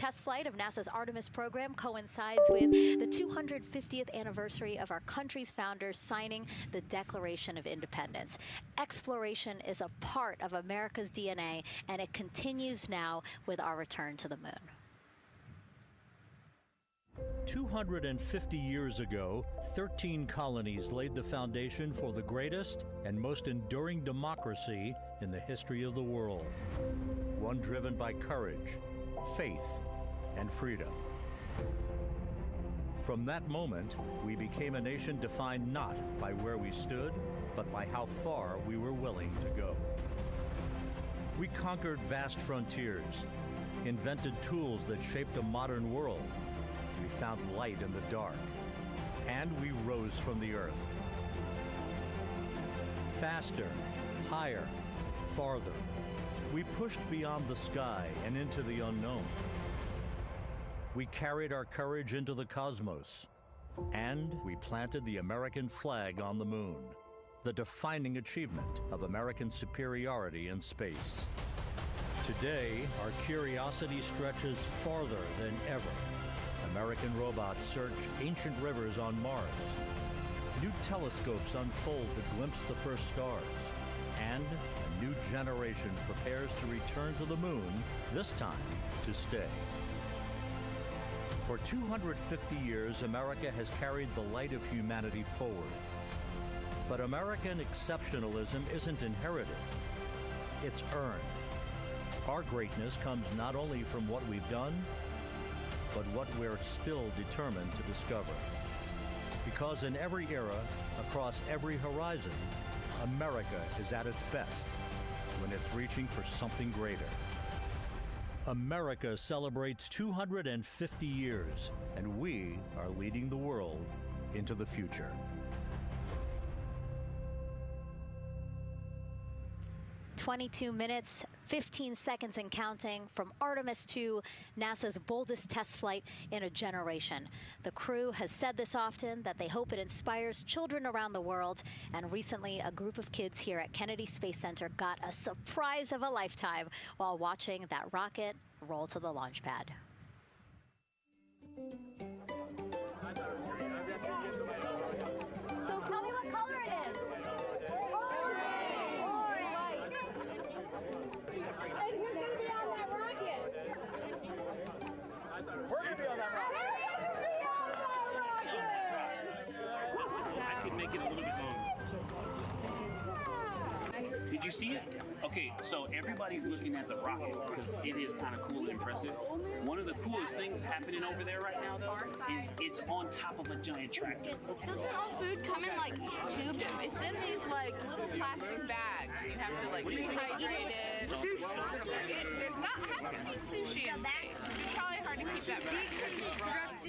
test flight of NASA's Artemis program coincides with the 250th anniversary of our country's founders signing the Declaration of Independence. Exploration is a part of America's DNA, and it continues now with our return to the moon. 250 years ago, 13 colonies laid the foundation for the greatest and most enduring democracy in the history of the world. One driven by courage, faith, and freedom. From that moment, we became a nation defined not by where we stood, but by how far we were willing to go. We conquered vast frontiers, invented tools that shaped a modern world. We found light in the dark, and we rose from the earth. Faster, higher, farther. We pushed beyond the sky and into the unknown. We carried our courage into the cosmos, and we planted the American flag on the moon, the defining achievement of American superiority in space. Today, our curiosity stretches farther than ever. American robots search ancient rivers on Mars. New telescopes unfold to glimpse the first stars. And a new generation prepares to return to the moon, this time to stay. For 250 years, America has carried the light of humanity forward. But American exceptionalism isn't inherited, it's earned. Our greatness comes not only from what we've done, but what we're still determined to discover. Because in every era, across every horizon, America is at its best when it's reaching for something greater. America celebrates 250 years, and we are leading the world into the future. 22 minutes, 15 seconds and counting from Artemis 2, NASA's boldest test flight in a generation. The crew has said this often, that they hope it inspires children around the world. And recently, a group of kids here at Kennedy Space Center got a surprise of a lifetime while watching that rocket roll to the launch pad. So tell me what color it is. We're going to be on that rocket. I can make it a little bit longer. Did you see it? Okay, so everybody's looking at the rocket because it is kind of cool and impressive. One of the coolest things happening over there right now, though, is it's on top of a giant tractor. Doesn't all food come in like tubes? It's in these like little plastic bags. You have to like rehydrate it. Sushi. There's not. I haven't seen sushi in space. It's probably hard to keep that back.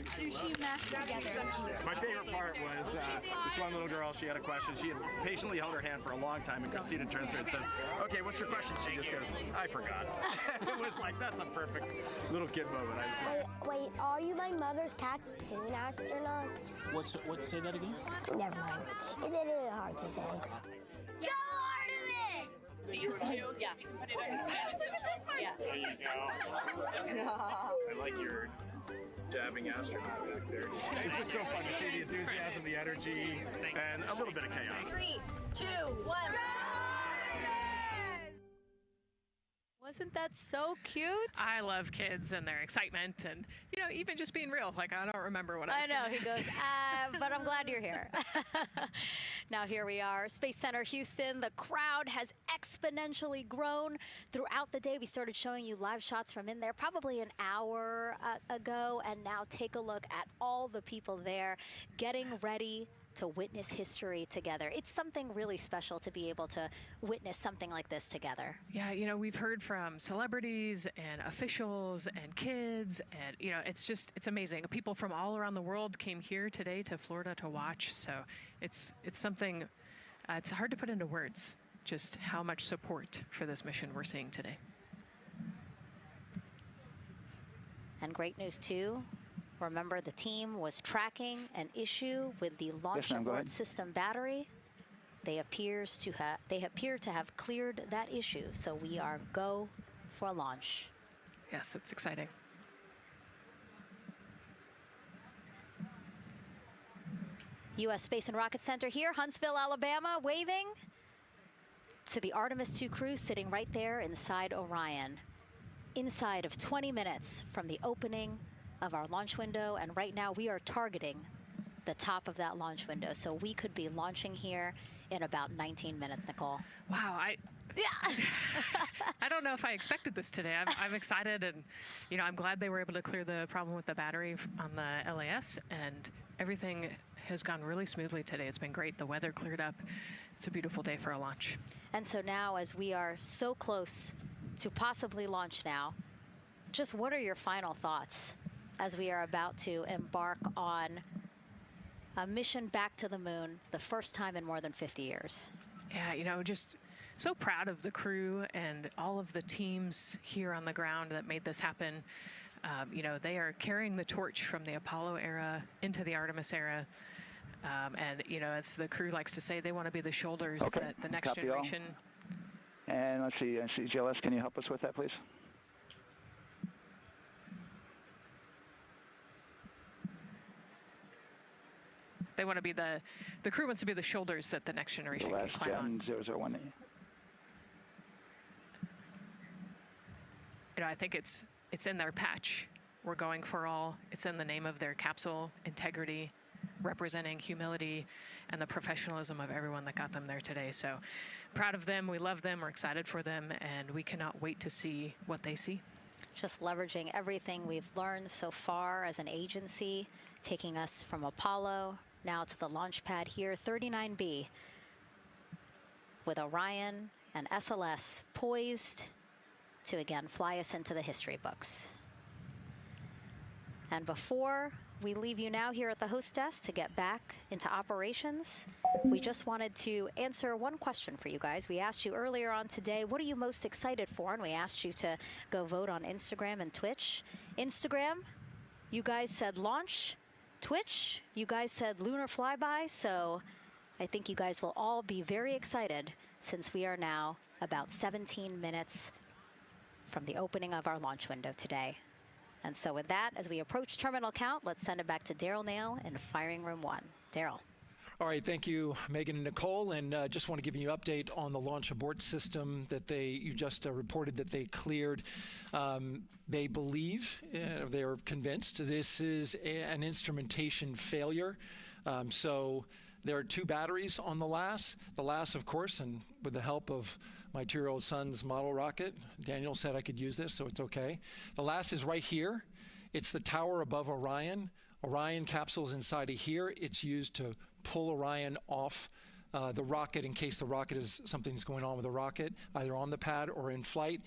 Sushi mashed together. My favorite part was this one little girl, she had a question. She had patiently held her hand for a long time, and Christina turns to her and says, okay, what's your question? She just goes, I forgot. It was like, that's a perfect little kid moment. I just like, wait, are you my mother's cartoon astronauts? What? Say that again? Never mind. It's a little hard to say. Go Artemis! These two? Yeah. Put it on. Yeah. there you go. I like your dabbing astronaut back there. It's just so fun to see the enthusiasm, the energy, and a little bit of chaos. 3, 2, 1. Wasn't that so cute? I love kids and their excitement and, you know, even just being real. Like, I don't remember what I was know, he ask. goes, but I'm glad you're here. Now here we are, Space Center Houston. The crowd has exponentially grown throughout the day. We started showing you live shots from in there probably an hour ago. And now take a look at all the people there getting ready to witness history together. It's something really special to be able to witness something like this together. Yeah, you know, we've heard from celebrities and officials and kids, and, you know, it's amazing. People from all around the world came here today to Florida to watch, so it's something, it's hard to put into words, just how much support for this mission we're seeing today. And great news, too. Remember, the team was tracking an issue with the launch abort system battery. They appear to have cleared that issue, so we are go for launch. Yes, it's exciting. U.S. Space and Rocket Center here, Huntsville, Alabama, waving to the Artemis 2 crew sitting right there inside Orion. Inside of 20 minutes from the opening of our launch window, and right now we are targeting the top of that launch window. So we could be launching here in about 19 minutes, Nicole. Wow, I don't know if I expected this today. I'm excited, and I'm glad they were able to clear the problem with the battery on the LAS, and everything has gone really smoothly today. It's been great. The weather cleared up. It's a beautiful day for a launch. And so now, as we are so close to possibly launch now, just what are your final thoughts as we are about to embark on a mission back to the moon, the first time in more than 50 years? Yeah, just so proud of the crew and all of the teams here on the ground that made this happen. They are carrying the torch from the Apollo era into the Artemis era. And, as the crew likes to say, they want to be the shoulders that the next Copy generation. All. And let's see, GLS, can you help us with that, please? They want to be the crew wants to be the shoulders that the next generation can climb on. 001. I think it's in their patch. We're going for all. It's in the name of their capsule, integrity, representing humility and the professionalism of everyone that got them there today. So proud of them. We love them. We're excited for them, and we cannot wait to see what they see. Just leveraging everything we've learned so far as an agency, taking us from Apollo now to the launch pad here, 39B, with Orion and SLS poised to again fly us into the history books. And before we leave you now here at the host desk to get back into operations, we just wanted to answer one question for you guys. We asked you earlier on today, what are you most excited for? And we asked you to go vote on Instagram and Twitch. Instagram, you guys said launch. Twitch, you guys said lunar flyby. So I think you guys will all be very excited since we are now about 17 minutes from the opening of our launch window today. And so with that, as we approach terminal count, let's send it back to Daryl Nail in Firing Room 1. Daryl. All right, thank you, Megan and Nicole. And just want to give you an update on the launch abort system that you just reported that they cleared. They believe, they're convinced, this is an instrumentation failure. So there are 2 batteries on the LAS. The LAS, of course, and with the help of my 2-year-old son's model rocket, Daniel said I could use this, so it's okay. The LAS is right here. It's the tower above Orion. Orion capsule's inside of here. It's used to pull Orion off the rocket in case something's going on with the rocket, either on the pad or in flight.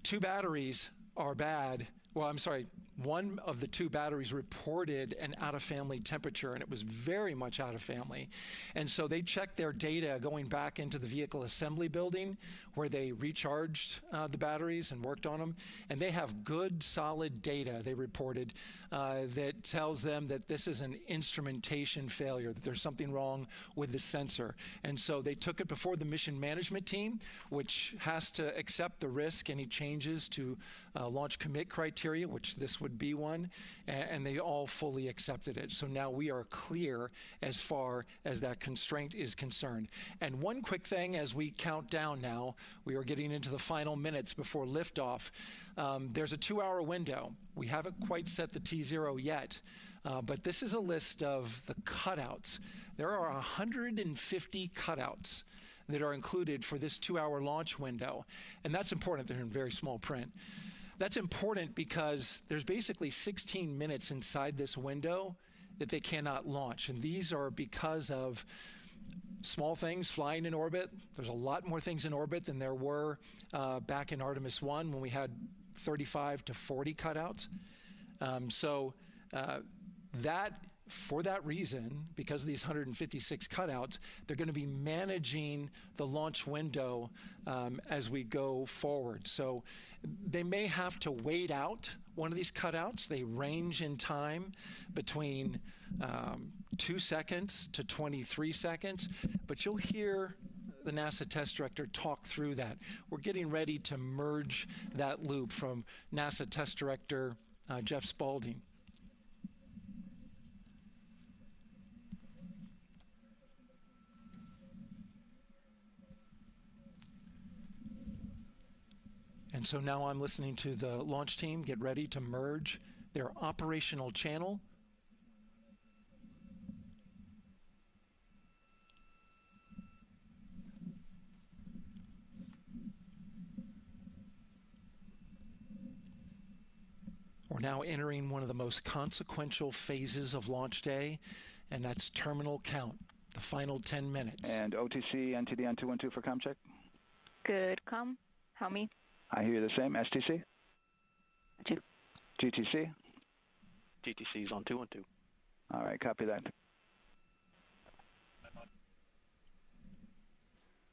2 batteries are bad. Well, I'm sorry, one of the 2 batteries reported an out-of-family temperature, and it was very much out of family. And so they checked their data going back into the vehicle assembly building where they recharged the batteries and worked on them. And they have good, solid data, they reported, that tells them that this is an instrumentation failure, that there's something wrong with the sensor. And so they took it before the mission management team, which has to accept the risk, any changes to launch commit criteria, which this would be one, and they all fully accepted it. So now we are clear as far as that constraint is concerned. And one quick thing as we count down now, we are getting into the final minutes before liftoff. There's a 2-hour window. We haven't quite set the T0 yet, but this is a list of the cutouts. There are 150 cutouts that are included for this 2-hour launch window, and that's important. They're in very small print. That's important because there's basically 16 minutes inside this window that they cannot launch. And these are because of small things flying in orbit. There's a lot more things in orbit than there were back in Artemis 1 when we had 35 to 40 cutouts. For that reason, because of these 156 cutouts, they're going to be managing the launch window as we go forward. So they may have to wait out one of these cutouts. They range in time between 2 seconds to 23 seconds, but you'll hear the NASA test director talk through that. We're getting ready to merge that loop from NASA test director Jeff Spaulding. And so now I'm listening to the launch team get ready to merge their operational channel. We're now entering one of the most consequential phases of launch day, and that's terminal count, the final 10 minutes. And OTC, NTD on 212 for comm check. Good comm. How me? I hear you the same. STC? GTC? GTC is on 212. All right, copy that.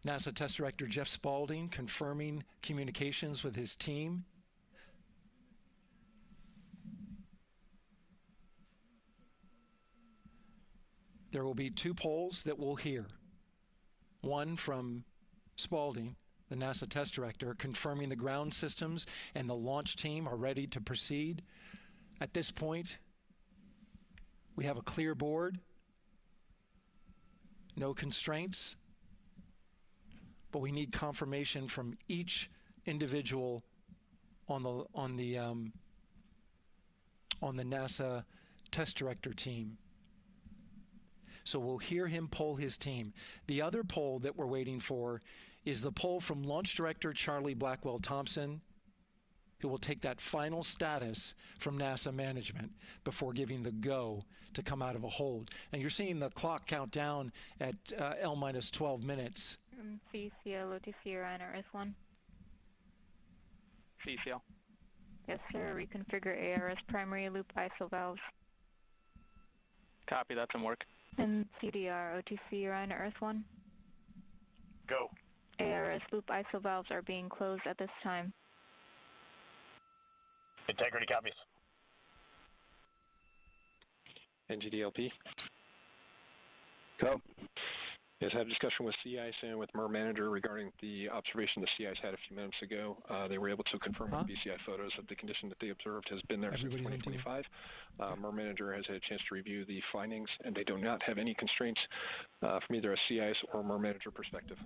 NASA Test Director Jeff Spaulding confirming communications with his team. There will be 2 polls that we'll hear. One from Spaulding, the NASA Test Director, confirming the ground systems and the launch team are ready to proceed. At this point, we have a clear board, no constraints, but we need confirmation from each individual on the NASA Test Director team. So we'll hear him poll his team. The other poll that we're waiting for is the poll from Launch Director Charlie Blackwell Thompson, who will take that final status from NASA management before giving the go to come out of a hold. And you're seeing the clock count down at L minus 12 minutes. CCL, OTC, Orion, RS1. CCL. Yes, sir. Reconfigure ARS primary loop ISO valves. Copy, that's in work. And CDR, OTC, Orion, RS1. Go. ARS loop ISO valves are being closed at this time. Integrity copies. NGDLP. Go. Yes, I had a discussion with CIS and with MER manager regarding the observation the CIS had a few minutes ago. They were able to confirm with BCI photos that the condition that they observed has been there since 2025. MER manager has had a chance to review the findings, and they do not have any constraints from either a CIS or MER manager perspective.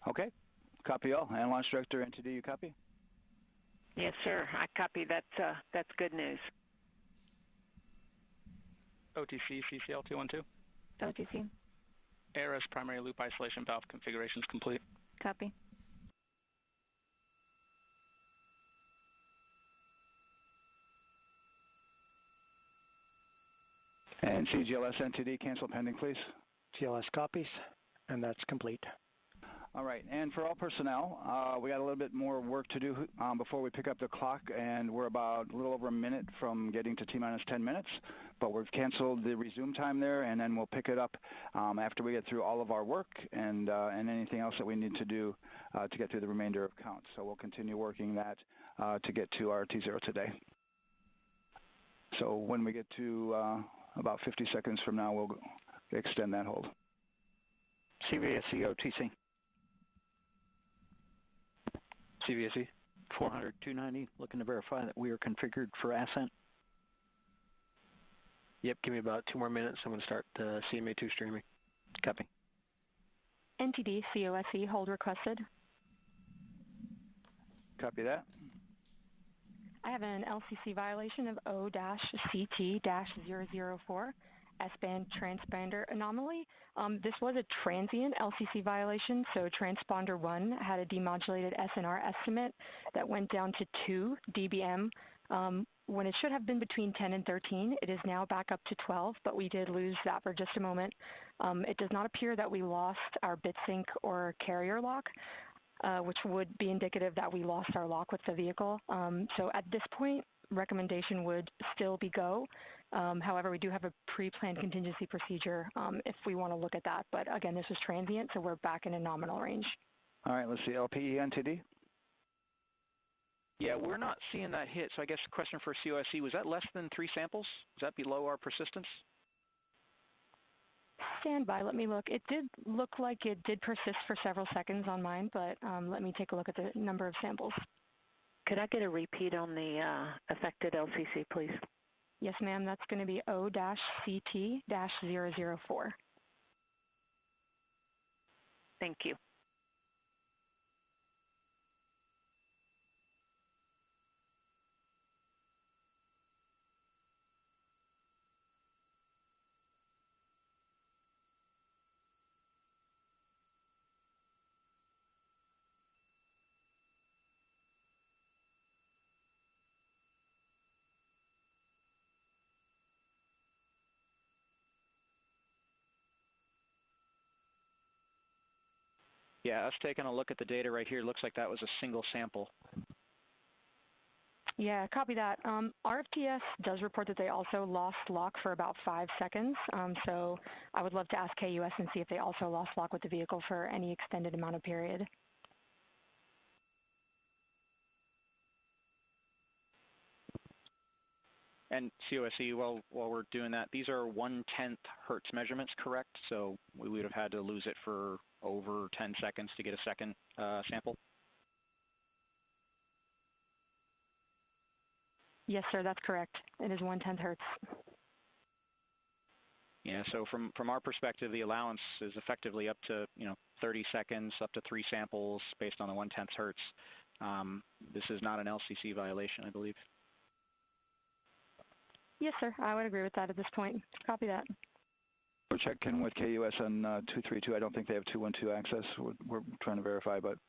Okay. Copy all. And Launch Director, NTD, you copy? Yes, sir. I copy. That's good news. OTC, CCL 212. OTC. ARS primary loop isolation valve configuration is complete. Copy. And CGLS NTD, cancel pending, please. GLS copies, and that's complete. All right, and for all personnel, we got a little bit more work to do before we pick up the clock, and we're about a little over a minute from getting to T-minus 10 minutes, but we've canceled the resume time there, and then we'll pick it up after we get through all of our work and anything else that we need to do to get through the remainder of counts. So we'll continue working that to get to our T0 today. So when we get to about 50 seconds from now, we'll extend that hold. CVSE OTC. CVSE 400 290, looking to verify that we are configured for ascent. Yep, give me about 2 more minutes. I'm going to start CMA2 streaming. Copy. NTD, COSE, hold requested. Copy that. I have an LCC violation of O-CT-004, S-band transponder anomaly. This was a transient LCC violation, so transponder 1 had a demodulated SNR estimate that went down to 2 dBm when it should have been between 10 and 13. It is now back up to 12, but we did lose that for just a moment. It does not appear that we lost our bit sync or carrier lock, which would be indicative that we lost our lock with the vehicle. So at this point, recommendation would still be go. However, we do have a pre-planned contingency procedure if we want to look at that. But again, this was transient, so we're back in a nominal range. All right, let's see, LPE NTD. Yeah, we're not seeing that hit, so I guess the question for COSE, was that less than 3 samples? Is that below our persistence? Stand by, let me look. It did look like it did persist for several seconds on mine, but let me take a look at the number of samples. Could I get a repeat on the affected LCC, please? Yes, ma'am. That's going to be O-CT-004. Thank you. Yeah, us taking a look at the data right here, looks like that was a single sample. Yeah, copy that. RFTS does report that they also lost lock for about 5 seconds. So I would love to ask KUS and see if they also lost lock with the vehicle for any extended amount of period. And COSE, while we're doing that, these are 1/10 hertz measurements, correct? So we would have had to lose it for over 10 seconds to get a second sample? Yes, sir, that's correct. It is 1/10 hertz. Yeah, so from our perspective, the allowance is effectively up to 30 seconds, up to 3 samples based on the 1/10 hertz. This is not an LCC violation, I believe. Yes, sir, I would agree with that at this point. Copy that. We're checking with KUS on 232. I don't think they have 212 access. We're trying to verify, but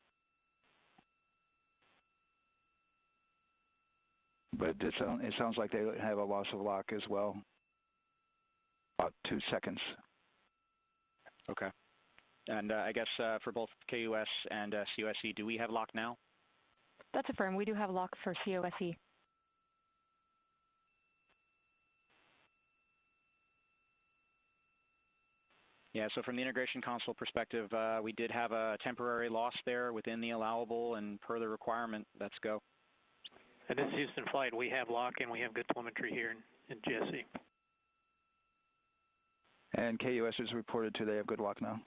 it sounds like they have a loss of lock as well. About 2 seconds. Okay. And I guess for both KUS and COSE, do we have lock now? That's affirmed. We do have lock for COSE. Yeah, so from the integration console perspective, we did have a temporary loss there within the allowable, and per the requirement, let's go. And this is Houston Flight. We have lock and we have good telemetry here in GSE. And KUS is reported to they have good lock now.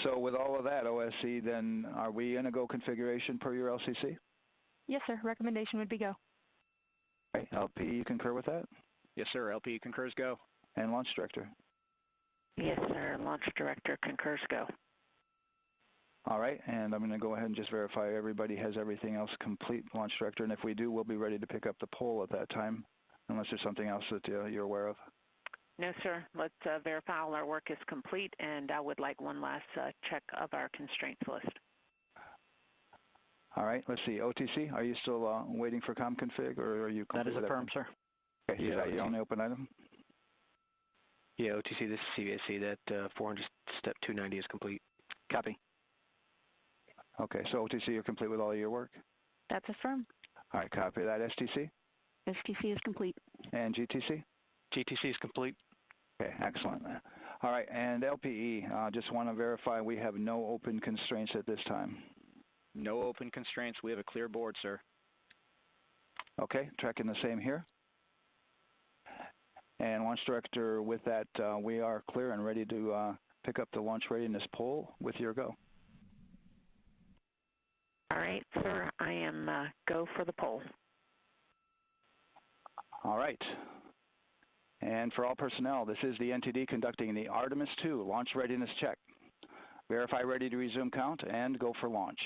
So with all of that, OSC, then are we in a go configuration per your LCC? Yes, sir. Recommendation would be go. Okay. LP, you concur with that? Yes, sir. LP concurs go. And Launch Director? Yes, sir. Launch Director concurs go. All right, and I'm going to go ahead and just verify everybody has everything else complete, Launch Director, and if we do, we'll be ready to pick up the poll at that time, unless there's something else that you're aware of. No, sir. Let's verify all our work is complete, and I would like one last check of our constraints list. All right, let's see. OTC, are you still waiting for ComConfig, or are you complete? That is affirmed, sir. Okay, yeah, is that your only open item? Yeah, OTC, this is CVSC. That 400 step 290 is complete. Copy. Okay, so OTC, you're complete with all your work? That's affirmed. All right, copy that. STC? STC is complete. And GTC? GTC is complete. Okay, excellent. All right, and LPE, just want to verify we have no open constraints at this time. No open constraints. We have a clear board, sir. Okay, tracking the same here. And Launch Director, with that, we are clear and ready to pick up the launch readiness poll with your go. All right, sir. I am go for the poll. All right. And for all personnel, this is the NTD conducting the Artemis II launch readiness check. Verify ready to resume count and go for launch.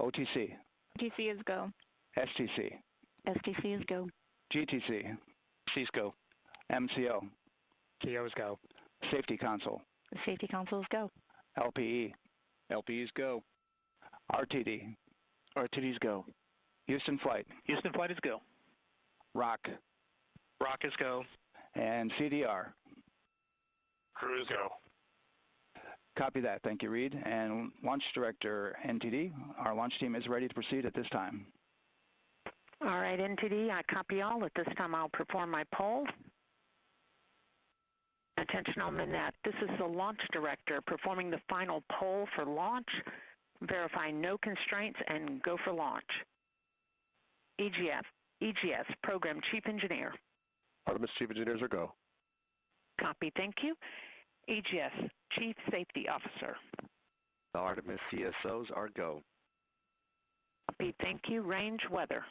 OTC. OTC is go. STC. STC is go. GTC. C's go. MCO. CO's go. Safety Console. The Safety Console is go. LPE. LPE's go. RTD. RTD's go. Houston Flight. Houston Flight is go. ROC. ROC is go. And CDR. Cruise go. Copy that. Thank you, Reed. And Launch Director, NTD, our launch team is ready to proceed at this time. All right, NTD, I copy all. At this time, I'll perform my poll. Attention on the net. This is the Launch Director performing the final poll for launch, verifying no constraints, and go for launch. EGS, Program Chief Engineer. Artemis Chief Engineers are go. Copy, thank you. EGS, Chief Safety Officer. The Artemis CSOs are go. Copy, thank you. Range Weather.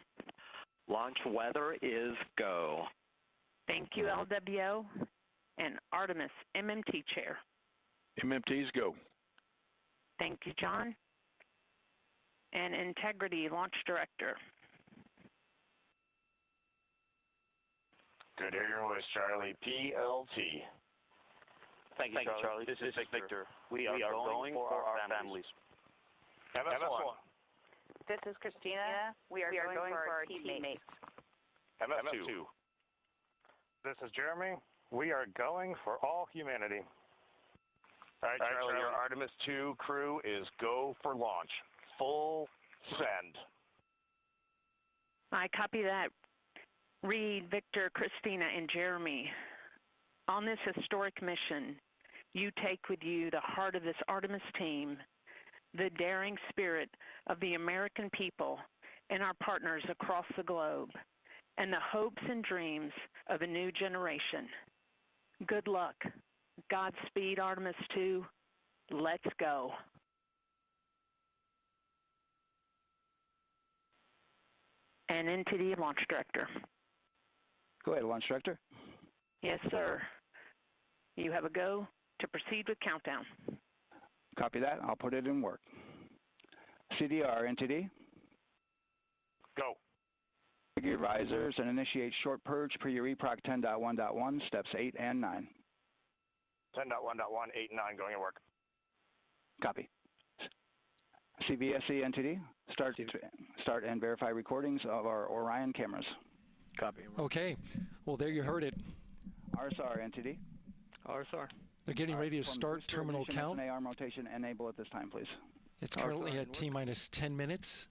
Launch weather is go. Thank you, LWO. And Artemis MMT Chair. MMT's go. Thank you, John. And Integrity Launch Director. Good to hear your voice, Charlie. PLT. Thank you, Charlie. This is Victor. We are going for our families. MS1. This is Christina. We are going for our teammates. MS2. This is Jeremy. We are going for all humanity. All right, Charlie, your Artemis 2 crew is go for launch. Full send. I copy that. Reed, Victor, Christina, and Jeremy, on this historic mission, you take with you the heart of this Artemis team, the daring spirit of the American people and our partners across the globe, and the hopes and dreams of a new generation. Good luck. Godspeed, Artemis 2. Let's go. And NTD Launch Director. Go ahead, Launch Director. Yes, sir. You have a go to proceed with countdown. Copy that. I'll put it in work. CDR, NTD. Go. Your risers and initiate short purge per your EPROC 10.1.1, steps 8 and 9. 10.1.1, 8 and 9 going to work. Copy. CVSE, NTD. Start and verify recordings of our Orion cameras. Copy. Okay. Well, there you heard it. RSR, NTD. RSR. They're getting ready to start terminal count. arm rotation enable at this time, please. It's currently at T-minus 10 minutes.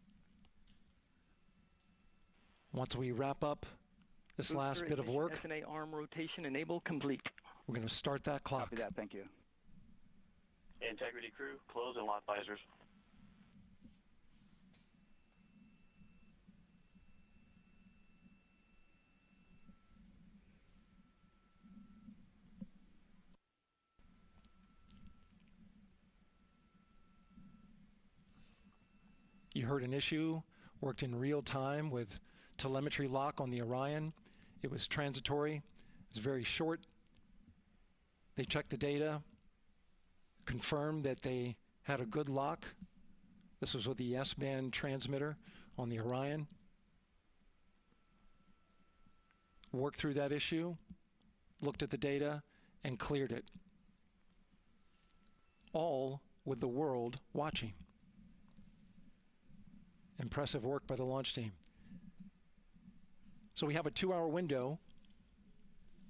Once we wrap up this last bit of work, SNA arm rotation enable complete. We're going to start that clock. Copy that. Thank you. Integrity crew, close and lock visors. You heard an issue, worked in real time with telemetry lock on the Orion. It was transitory. It was very short. They checked the data, confirmed that they had a good lock. This was with the S-band transmitter on the Orion. Worked through that issue, looked at the data, and cleared it. All with the world watching. Impressive work by the launch team. So we have a 2-hour window,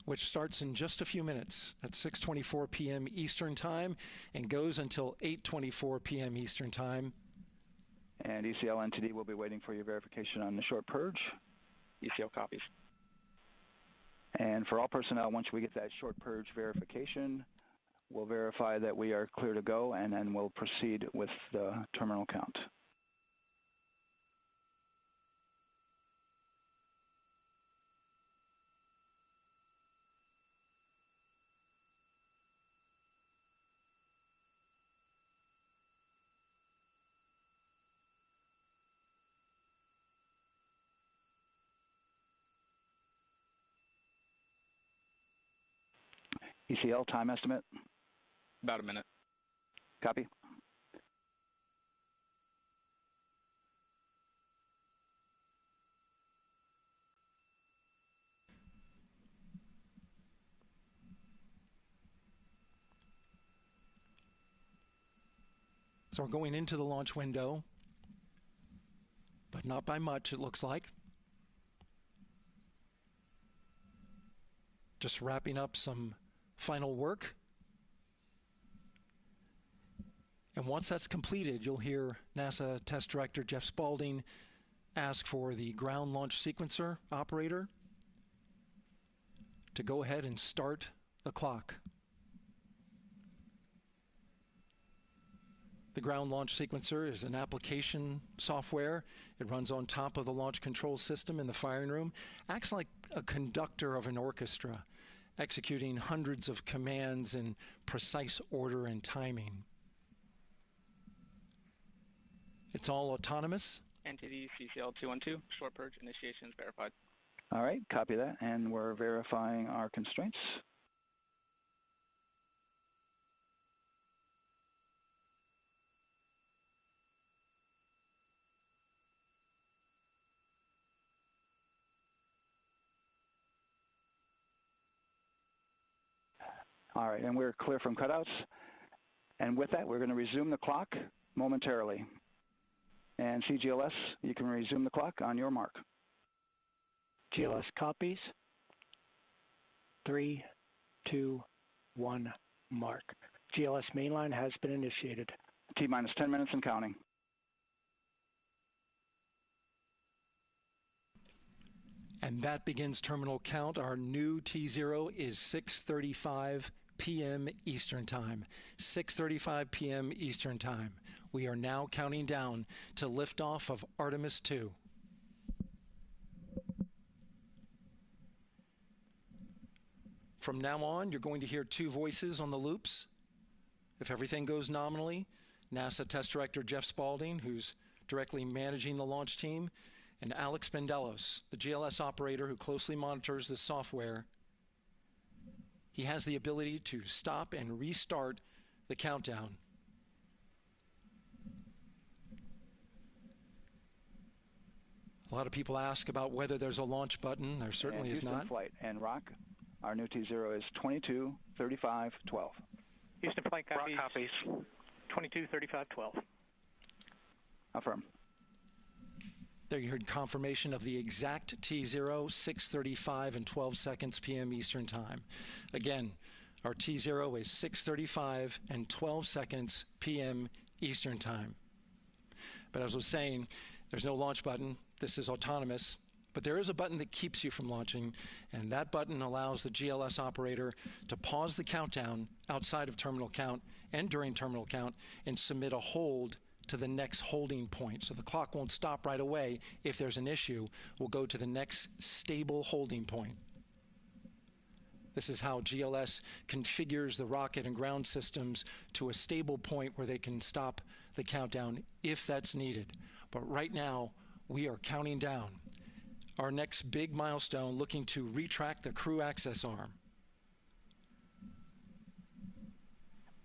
which starts in just a few minutes at 6:24 p.m. Eastern Time and goes until 8:24 p.m. Eastern Time. And ECL NTD will be waiting for your verification on the short purge. ECL copies. And for all personnel, once we get that short purge verification, we'll verify that we are clear to go, and then we'll proceed with the terminal count. ECL time estimate? About a minute. Copy. So we're going into the launch window, but not by much, it looks like. Just wrapping up some final work. And once that's completed, you'll hear NASA Test Director Jeff Spaulding ask for the ground launch sequencer operator to go ahead and start the clock. The ground launch sequencer is an application software. It runs on top of the launch control system in the firing room, acts like a conductor of an orchestra, executing hundreds of commands in precise order and timing. It's all autonomous. NTD CCL 212, short purge initiation is verified. All right, copy that, and we're verifying our constraints. All right, and we're clear from cutouts. And with that, we're going to resume the clock momentarily. And CGLS, you can resume the clock on your mark. GLS copies. 3, 2, 1, mark. GLS mainline has been initiated. T-minus 10 minutes and counting. And that begins terminal count. Our new T0 is 6:35 p.m. Eastern Time. 6:35 p.m. Eastern Time. We are now counting down to liftoff of Artemis 2. From now on, you're going to hear two voices on the loops. If everything goes nominally, NASA Test Director Jeff Spaulding, who's directly managing the launch team, and Alex Bendelos, the GLS operator who closely monitors the software. He has the ability to stop and restart the countdown. A lot of people ask about whether there's a launch button. There certainly is not. Flight and Rock, our new T0 is 22:35:12. Houston flight copies. Rock copies. 22:35:12. Affirm. There you heard confirmation of the exact T0, 6:35 and 12 seconds p.m. Eastern Time. Again, our T0 is 6:35 and 12 seconds p.m. Eastern Time. But as I was saying, there's no launch button. This is autonomous. But there is a button that keeps you from launching, and that button allows the GLS operator to pause the countdown outside of terminal count and during terminal count and submit a hold to the next holding point. So the clock won't stop right away. If there's an issue, we'll go to the next stable holding point. This is how GLS configures the rocket and ground systems to a stable point where they can stop the countdown if that's needed. But right now, we are counting down. Our next big milestone, looking to retract the crew access arm.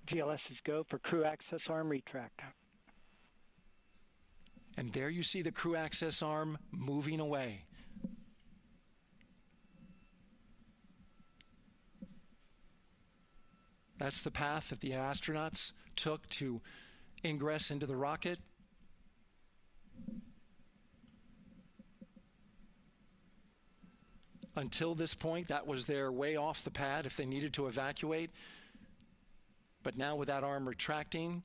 GLS is go for crew access arm retract. And there you see the crew access arm moving away. That's the path that the astronauts took to ingress into the rocket. Until this point, that was their way off the pad if they needed to evacuate. But now with that arm retracting,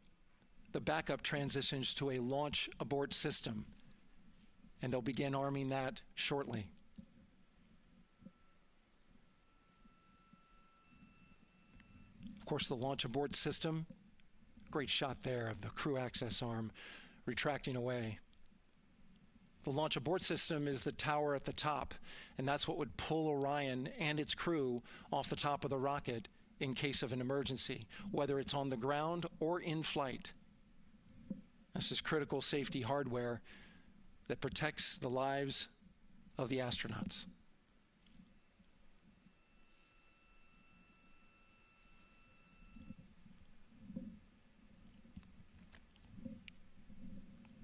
the backup transitions to a launch abort system, and they'll begin arming that shortly. Of course, the launch abort system, great shot there of the crew access arm retracting away. The launch abort system is the tower at the top, and that's what would pull Orion and its crew off the top of the rocket in case of an emergency, whether it's on the ground or in flight. This is critical safety hardware that protects the lives of the astronauts.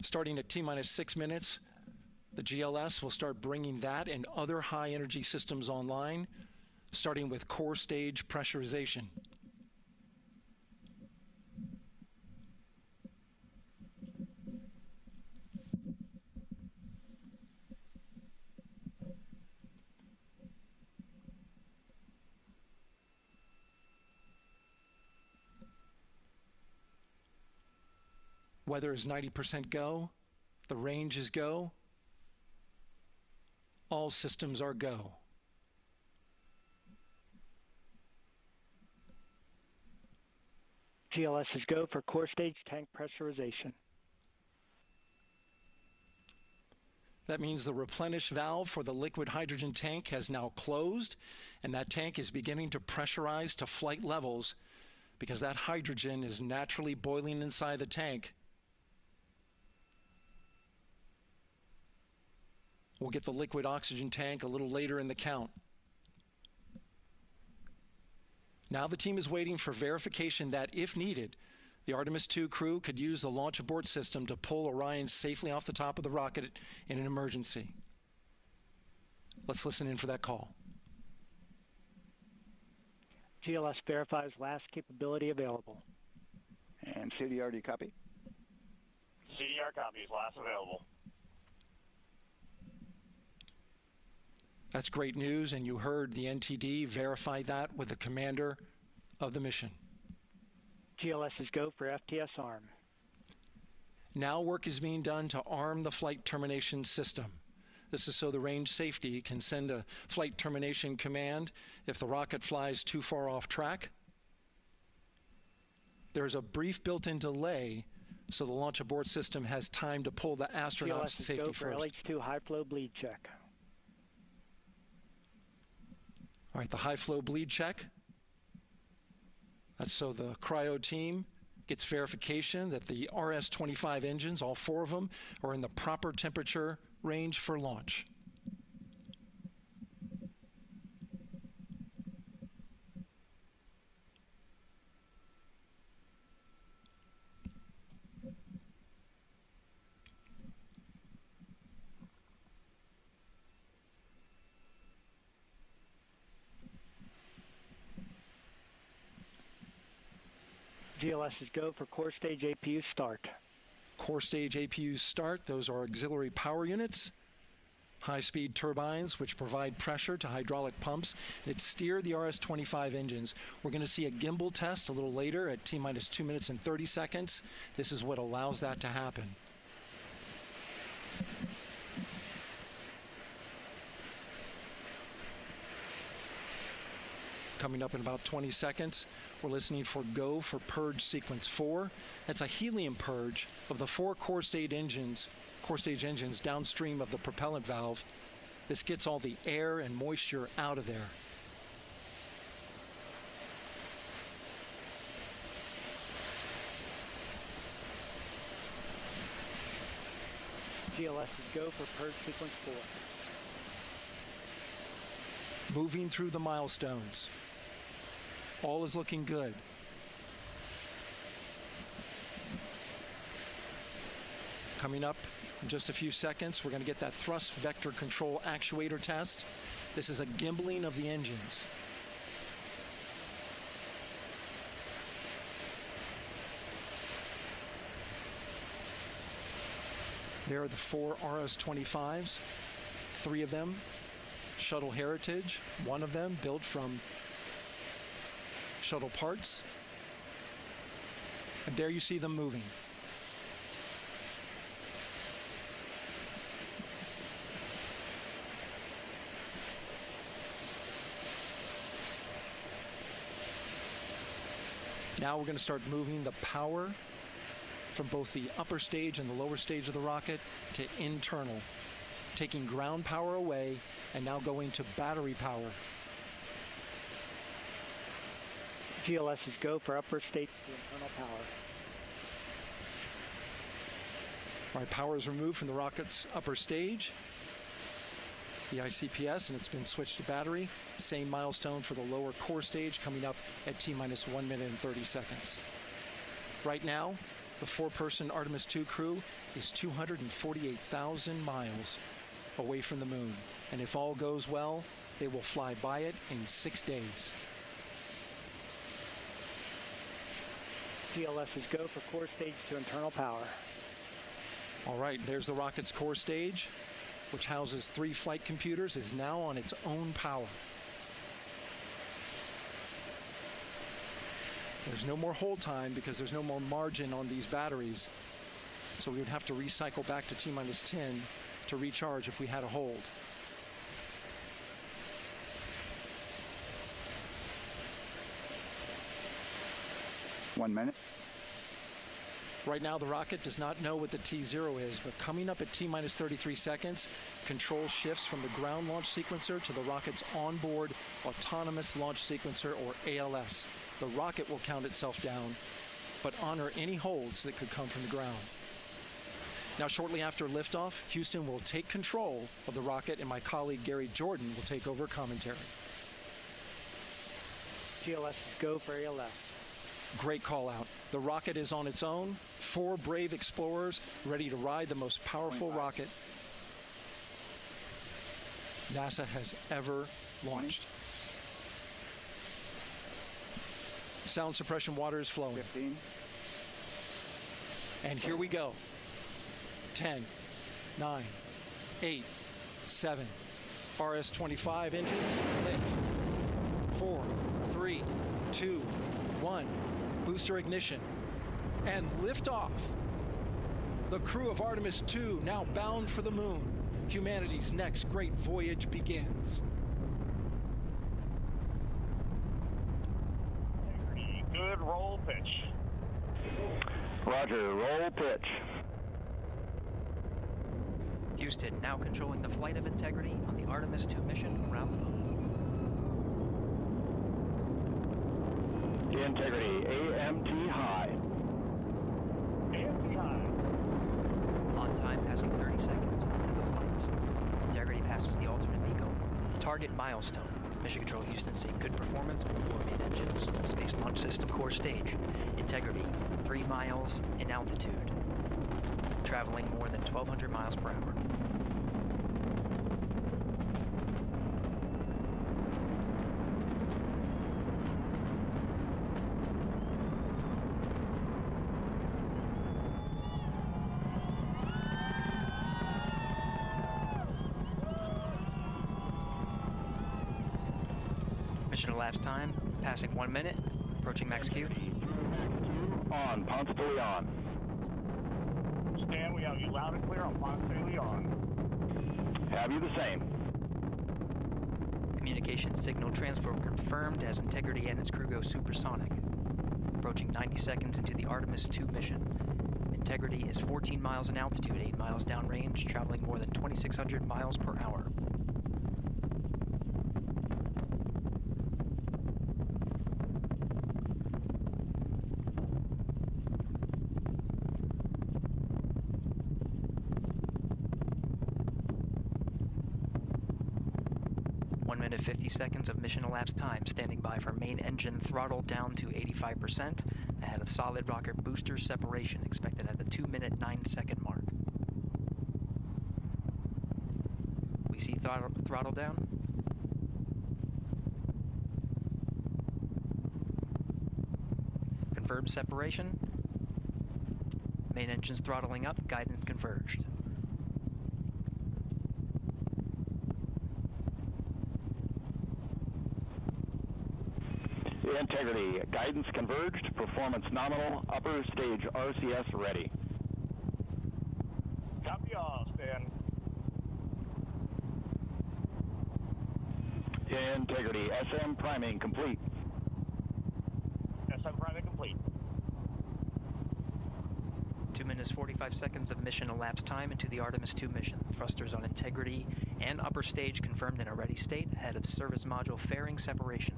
Starting at T-minus 6 minutes, the GLS will start bringing that and other high-energy systems online, starting with core stage pressurization. Weather is 90% go. The range is go. All systems are go. GLS is go for core stage tank pressurization. That means the replenish valve for the liquid hydrogen tank has now closed, and that tank is beginning to pressurize to flight levels because that hydrogen is naturally boiling inside the tank. We'll get the liquid oxygen tank a little later in the count. Now the team is waiting for verification that, if needed, the Artemis 2 crew could use the launch abort system to pull Orion safely off the top of the rocket in an emergency. Let's listen in for that call. GLS verifies last capability available. And CDR, do you copy? CDR copies, last available. That's great news, and you heard the NTD verify that with the commander of the mission. GLS is go for FTS arm. Now work is being done to arm the flight termination system. This is so the range safety can send a flight termination command if the rocket flies too far off track. There's a brief built-in delay so the launch abort system has time to pull the astronauts to safety go for first. LH2 high flow bleed check. All right, the high flow bleed check. That's so the cryo team gets verification that the RS-25 engines, all 4 of them, are in the proper temperature range for launch. GLS is go for core stage APU start. Core stage APUs start. Those are auxiliary power units, high-speed turbines which provide pressure to hydraulic pumps that steer the RS-25 engines. We're going to see a gimbal test a little later at T-minus 2 minutes and 30 seconds. This is what allows that to happen. Coming up in about 20 seconds, we're listening for go for purge sequence 4. That's a helium purge of the 4 core stage engines downstream of the propellant valve. This gets all the air and moisture out of there. GLS is go for purge sequence 4. Moving through the milestones. All is looking good. Coming up in just a few seconds, we're going to get that thrust vector control actuator test. This is a gimbaling of the engines. There are the 4 RS-25s, 3 of them Shuttle Heritage, 1 of them built from shuttle parts. And there you see them moving. Now we're going to start moving the power from both the upper stage and the lower stage of the rocket to internal, taking ground power away and now going to battery power. GLS is go for upper stage to internal power. All right, power is removed from the rocket's upper stage, the ICPS, and it's been switched to battery. Same milestone for the lower core stage coming up at T-minus 1 minute and 30 seconds. Right now, the 4-person Artemis II crew is 248,000 miles away from the moon. And if all goes well, they will fly by it in 6 days. GLS is go for core stage to internal power. All right, there's the rocket's core stage, which houses 3 flight computers, is now on its own power. There's no more hold time because there's no more margin on these batteries. So we would have to recycle back to T-minus 10 to recharge if we had a hold. One minute. Right now, the rocket does not know what the T0 is, but coming up at T-minus 33 seconds, control shifts from the ground launch sequencer to the rocket's onboard autonomous launch sequencer, or ALS. The rocket will count itself down, but honor any holds that could come from the ground. Now, shortly after liftoff, Houston will take control of the rocket, and my colleague Gary Jordan will take over commentary. GLS is go for ALS. Great call out. The rocket is on its own. 4 brave explorers ready to ride the most powerful rocket NASA has ever launched. Sound suppression water is flowing. 15. And here we go. 10, 9, 8, 7. RS-25 engines lit. 4, 3, 2, 1. booster ignition, and liftoff. The crew of Artemis 2 now bound for the moon. Humanity's next great voyage begins. Good roll pitch. Roger, roll pitch. Houston now controlling the flight of Integrity on the Artemis 2 mission around the moon. Integrity, AMT high. AMT high. On time passing 30 seconds into the flights. Integrity passes the alternate MECO. Target milestone. Mission Control Houston seeing good performance on 4 main engines. Space Launch System core stage. Integrity, 3 miles in altitude. Traveling more than 1,200 miles per hour. Mission elapsed time, passing 1 minute, approaching max Q. On, Ponce de Leon. Stan, we have you loud and clear on Ponce de Leon. Have you the same. Communication signal transfer confirmed as Integrity and its crew go supersonic. Approaching 90 seconds into the Artemis 2 mission. Integrity is 14 miles in altitude, 8 miles downrange, traveling more than 2,600 miles per hour. Minute 50 seconds of mission elapsed time, standing by for main engine throttle down to 85%, ahead of solid rocket booster separation, expected at the 2-minute 9-second mark. We see throttle down. Confirmed separation. Main engines throttling up, guidance converged. Integrity, guidance converged, performance nominal, upper stage RCS ready. Copy all, Stan. Integrity, SM priming complete. SM priming complete. 2 minutes 45 seconds of mission elapsed time into the Artemis 2 mission. Thrusters on Integrity and upper stage confirmed in a ready state, ahead of service module fairing separation.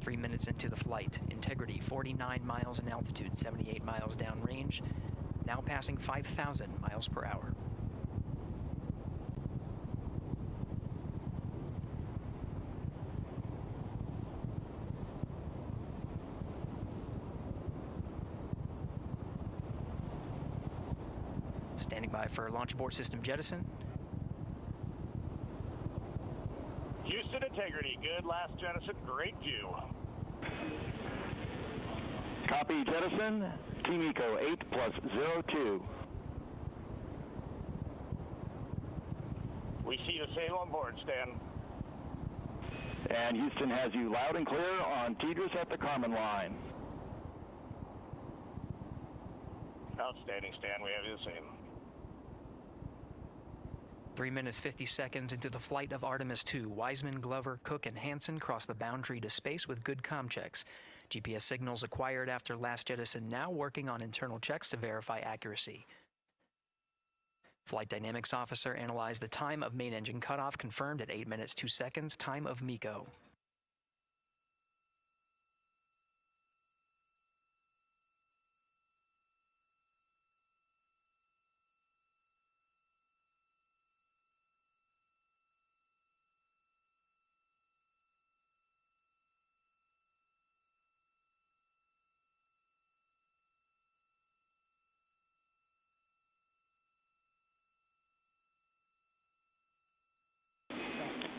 3 minutes into the flight. Integrity, 49 miles in altitude, 78 miles downrange, now passing 5,000 miles per hour. Standing by for launch abort system jettison. Houston Integrity, good last jettison, great view. Copy jettison, Team Eco 8+02. We see the same on board, Stan. And Houston has you loud and clear on TDRS at the Kármán line. Outstanding, Stan, we have you the same. 3 minutes 50 seconds into the flight of Artemis 2, Wiseman, Glover, Cook, and Hansen cross the boundary to space with good comm checks. GPS signals acquired after last jettison now working on internal checks to verify accuracy. Flight Dynamics Officer analyzed the time of main engine cutoff, confirmed at 8 minutes 2 seconds, time of MECO.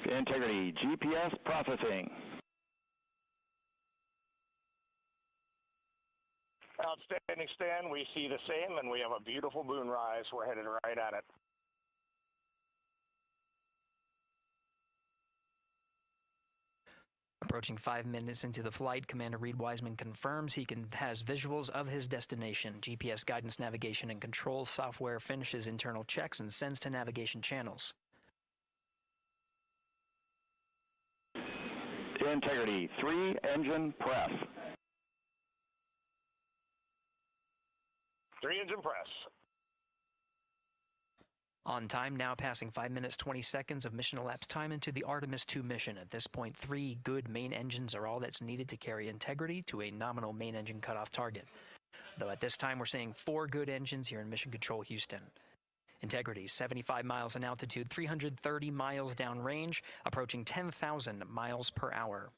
Integrity, GPS processing. Outstanding, Stan. We see the same, and we have a beautiful moonrise. We're headed right at it. Approaching 5 minutes into the flight, Commander Reed Wiseman confirms he has visuals of his destination. GPS guidance, navigation, and control software finishes internal checks and sends to navigation channels. Integrity, 3 engine press. 3 engine press. On time, now passing 5 minutes 20 seconds of mission elapsed time into the Artemis 2 mission. At this point, 3 good main engines are all that's needed to carry Integrity to a nominal main engine cutoff target. Though at this time, we're seeing 4 good engines here in Mission Control Houston. Integrity, 75 miles in altitude, 330 miles downrange, approaching 10,000 miles per hour.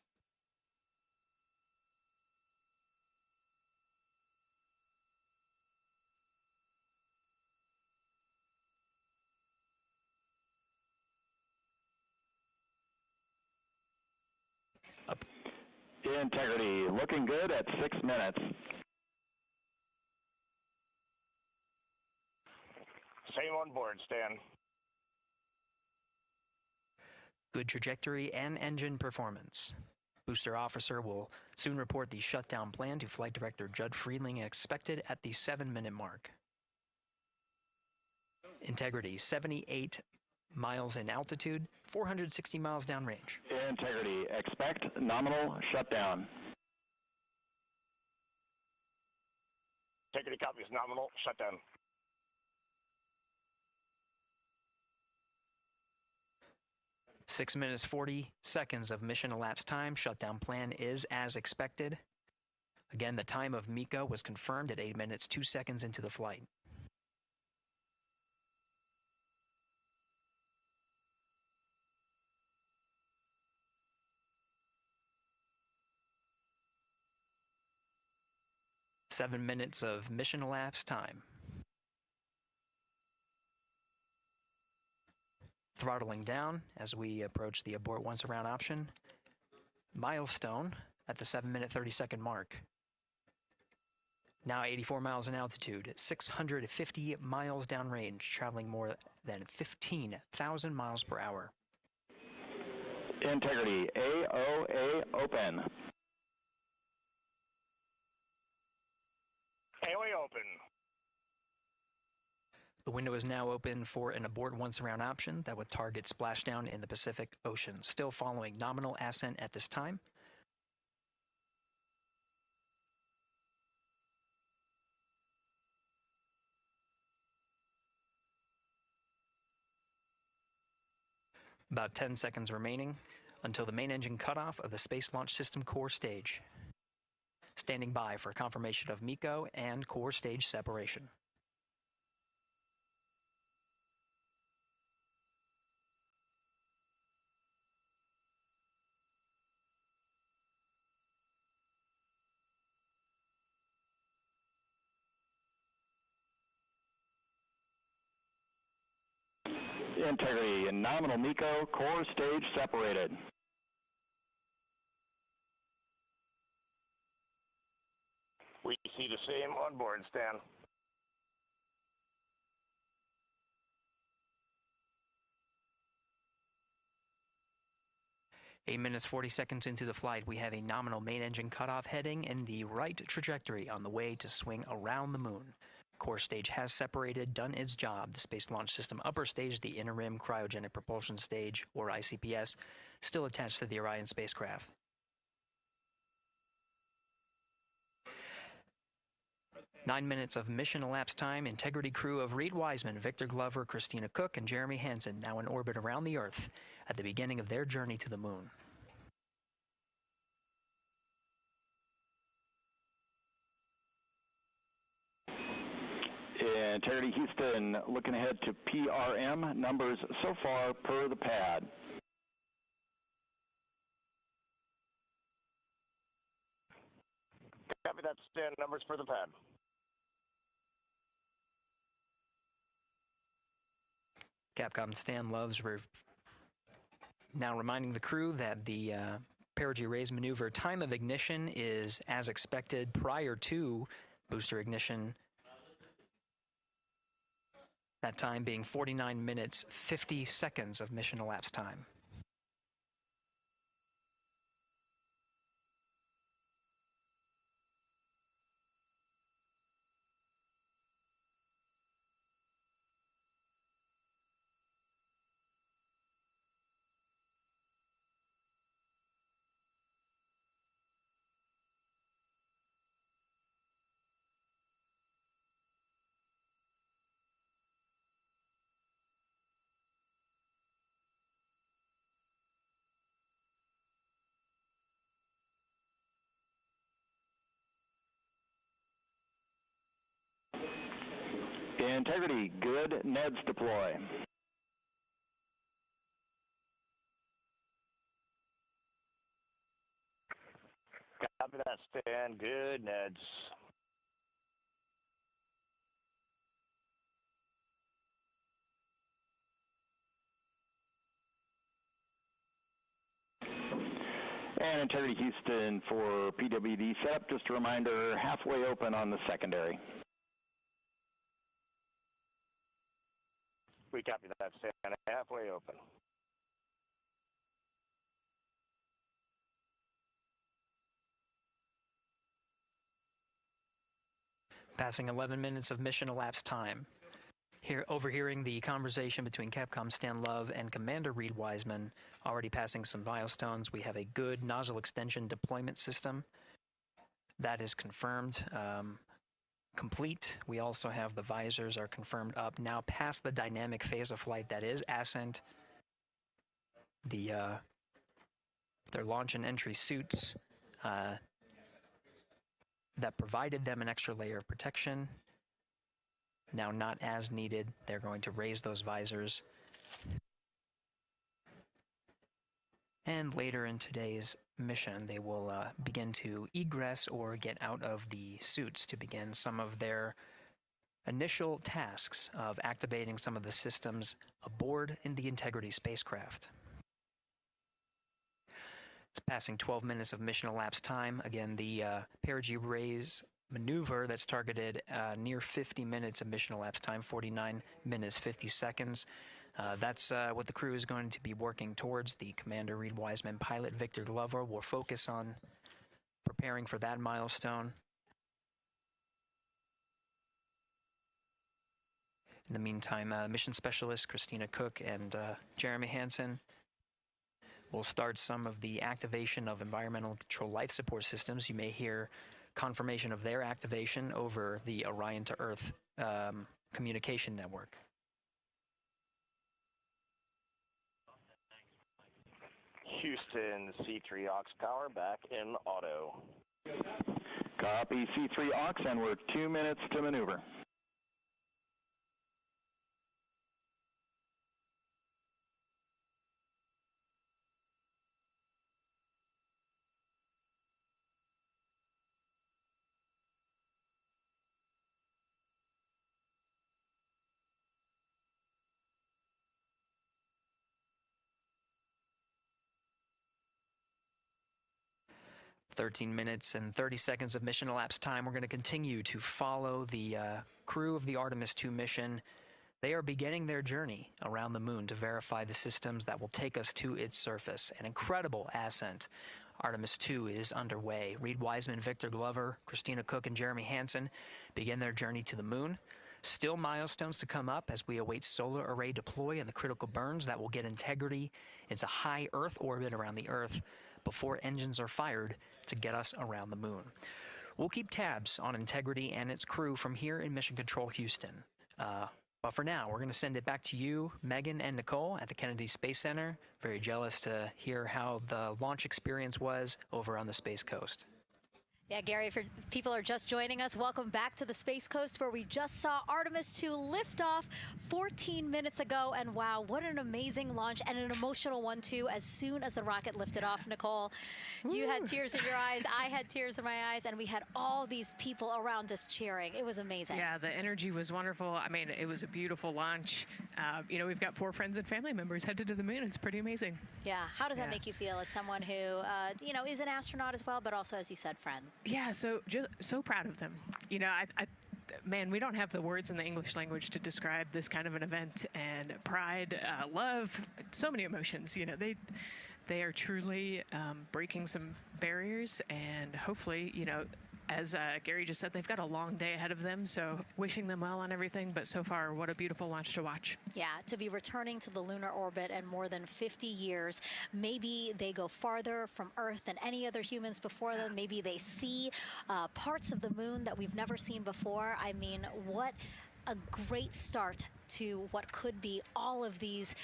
Integrity, looking good at 6 minutes. Same on board, Stan. Good trajectory and engine performance. Booster officer will soon report the shutdown plan to Flight Director Judd Friedling, expected at the 7-minute mark. Integrity, 78 miles in altitude, 460 miles downrange. Integrity, expect nominal shutdown. Integrity copies nominal shutdown. Six minutes 40 seconds of mission elapsed time. Shutdown plan is as expected. Again, the time of MECO was confirmed at 8 minutes 2 seconds into the flight. Seven minutes of mission elapsed time. Throttling down as we approach the abort once around option. Milestone at the 7-minute 30-second mark. Now 84 miles in altitude, 650 miles downrange, traveling more than 15,000 miles per hour. Integrity, AOA open. AOA open. The window is now open for an abort once around option that would target splashdown in the Pacific Ocean. Still following nominal ascent at this time. About 10 seconds remaining until the main engine cutoff of the Space Launch System core stage. Standing by for confirmation of MECO and core stage separation. Integrity and nominal MECO, core stage separated. We see the same on board, Stan. Eight minutes 40 seconds into the flight, we have a nominal main engine cutoff heading in the right trajectory on the way to swing around the moon. Core stage has separated, done its job. The Space Launch System upper stage, the Inner Rim Cryogenic Propulsion Stage, or ICPS, still attached to the Orion spacecraft. Nine minutes of mission elapsed time. Integrity crew of Reed Wiseman, Victor Glover, Christina Cook, and Jeremy Hansen now in orbit around the Earth at the beginning of their journey to the moon. Integrity Houston, looking ahead to PRM numbers so far per the pad. Copy that, Stan. Numbers for the pad. Capcom Stan Loves now reminding the crew that the perigee raise maneuver time of ignition is as expected prior to booster ignition. That time being 49 minutes, 50 seconds of mission elapsed time. Integrity, good. Neds deploy. Copy that, Stan. Good, Neds. And Integrity Houston for PWD setup. Just a reminder, halfway open on the secondary. We copy that, Stan. Halfway open. Passing 11 minutes of mission elapsed time. Here, overhearing the conversation between Capcom Stan Love and Commander Reed Wiseman, already passing some milestones. We have a good nozzle extension deployment system. That is confirmed, complete. We also have the visors are confirmed up. Now past the dynamic phase of flight, that is ascent. Their launch and entry suits that provided them an extra layer of protection. Now not as needed. They're going to raise those visors. And later in today's mission, they will begin to egress or get out of the suits to begin some of their initial tasks of activating some of the systems aboard in the Integrity spacecraft. It's passing 12 minutes of mission elapsed time. Again, the perigee raise maneuver that's targeted near 50 minutes of mission elapsed time, 49 minutes, 50 seconds. That's what the crew is going to be working towards. The Commander Reed Wiseman, pilot Victor Glover will focus on preparing for that milestone. In the meantime, mission specialist Christina Cook and Jeremy Hansen will start some of the activation of environmental control life support systems. You may hear confirmation of their activation over the Orion to Earth communication network. Houston, C3 aux power back in auto. Copy C3 aux, and we're 2 minutes to maneuver. "13 minutes and 30 seconds of mission elapsed time. We're going to continue to follow the crew of the Artemis 2 mission. They are beginning their journey around the moon to verify the systems that will take us to its surface. An incredible ascent. Artemis 2 is underway. Reed Wiseman, Victor Glover, Christina Cook, and Jeremy Hansen begin their journey to the moon. Still milestones to come up as we await solar array deploy and the critical burns that will get Integrity into high Earth orbit around the Earth before engines are fired to get us around the moon. We'll keep tabs on Integrity and its crew from here in Mission Control Houston. But for now, we're going to send it back to you, Megan and Nicole at the Kennedy Space Center. Very jealous to hear how the launch experience was over on the Space Coast. Yeah, Gary, if people are just joining us, welcome back to the Space Coast, where we just saw Artemis 2 lift off 14 minutes ago. And wow, what an amazing launch, and an emotional one, too, as soon as the rocket lifted off. Nicole, you had tears in your eyes, I had tears in my eyes, and we had all these people around us cheering. It was amazing. Yeah, the energy was wonderful. I mean, it was a beautiful launch. You know, we've got 4 friends and family members headed to the moon. It's pretty amazing. Yeah, how does that make you feel as someone who, you know, is an astronaut as well, but also, as you said, friends? Yeah, so proud of them. You know, man, we don't have the words in the English language to describe this kind of an event. And pride, love, so many emotions. You know, they are truly breaking some barriers, and hopefully, you know, as Gary just said, they've got a long day ahead of them, so wishing them well on everything. But so far, what a beautiful launch to watch. Yeah, to be returning to the lunar orbit in more than 50 years. Maybe they go farther from Earth than any other humans before them. Maybe they see parts of the moon that we've never seen before. I mean, what a great start to what could be all of these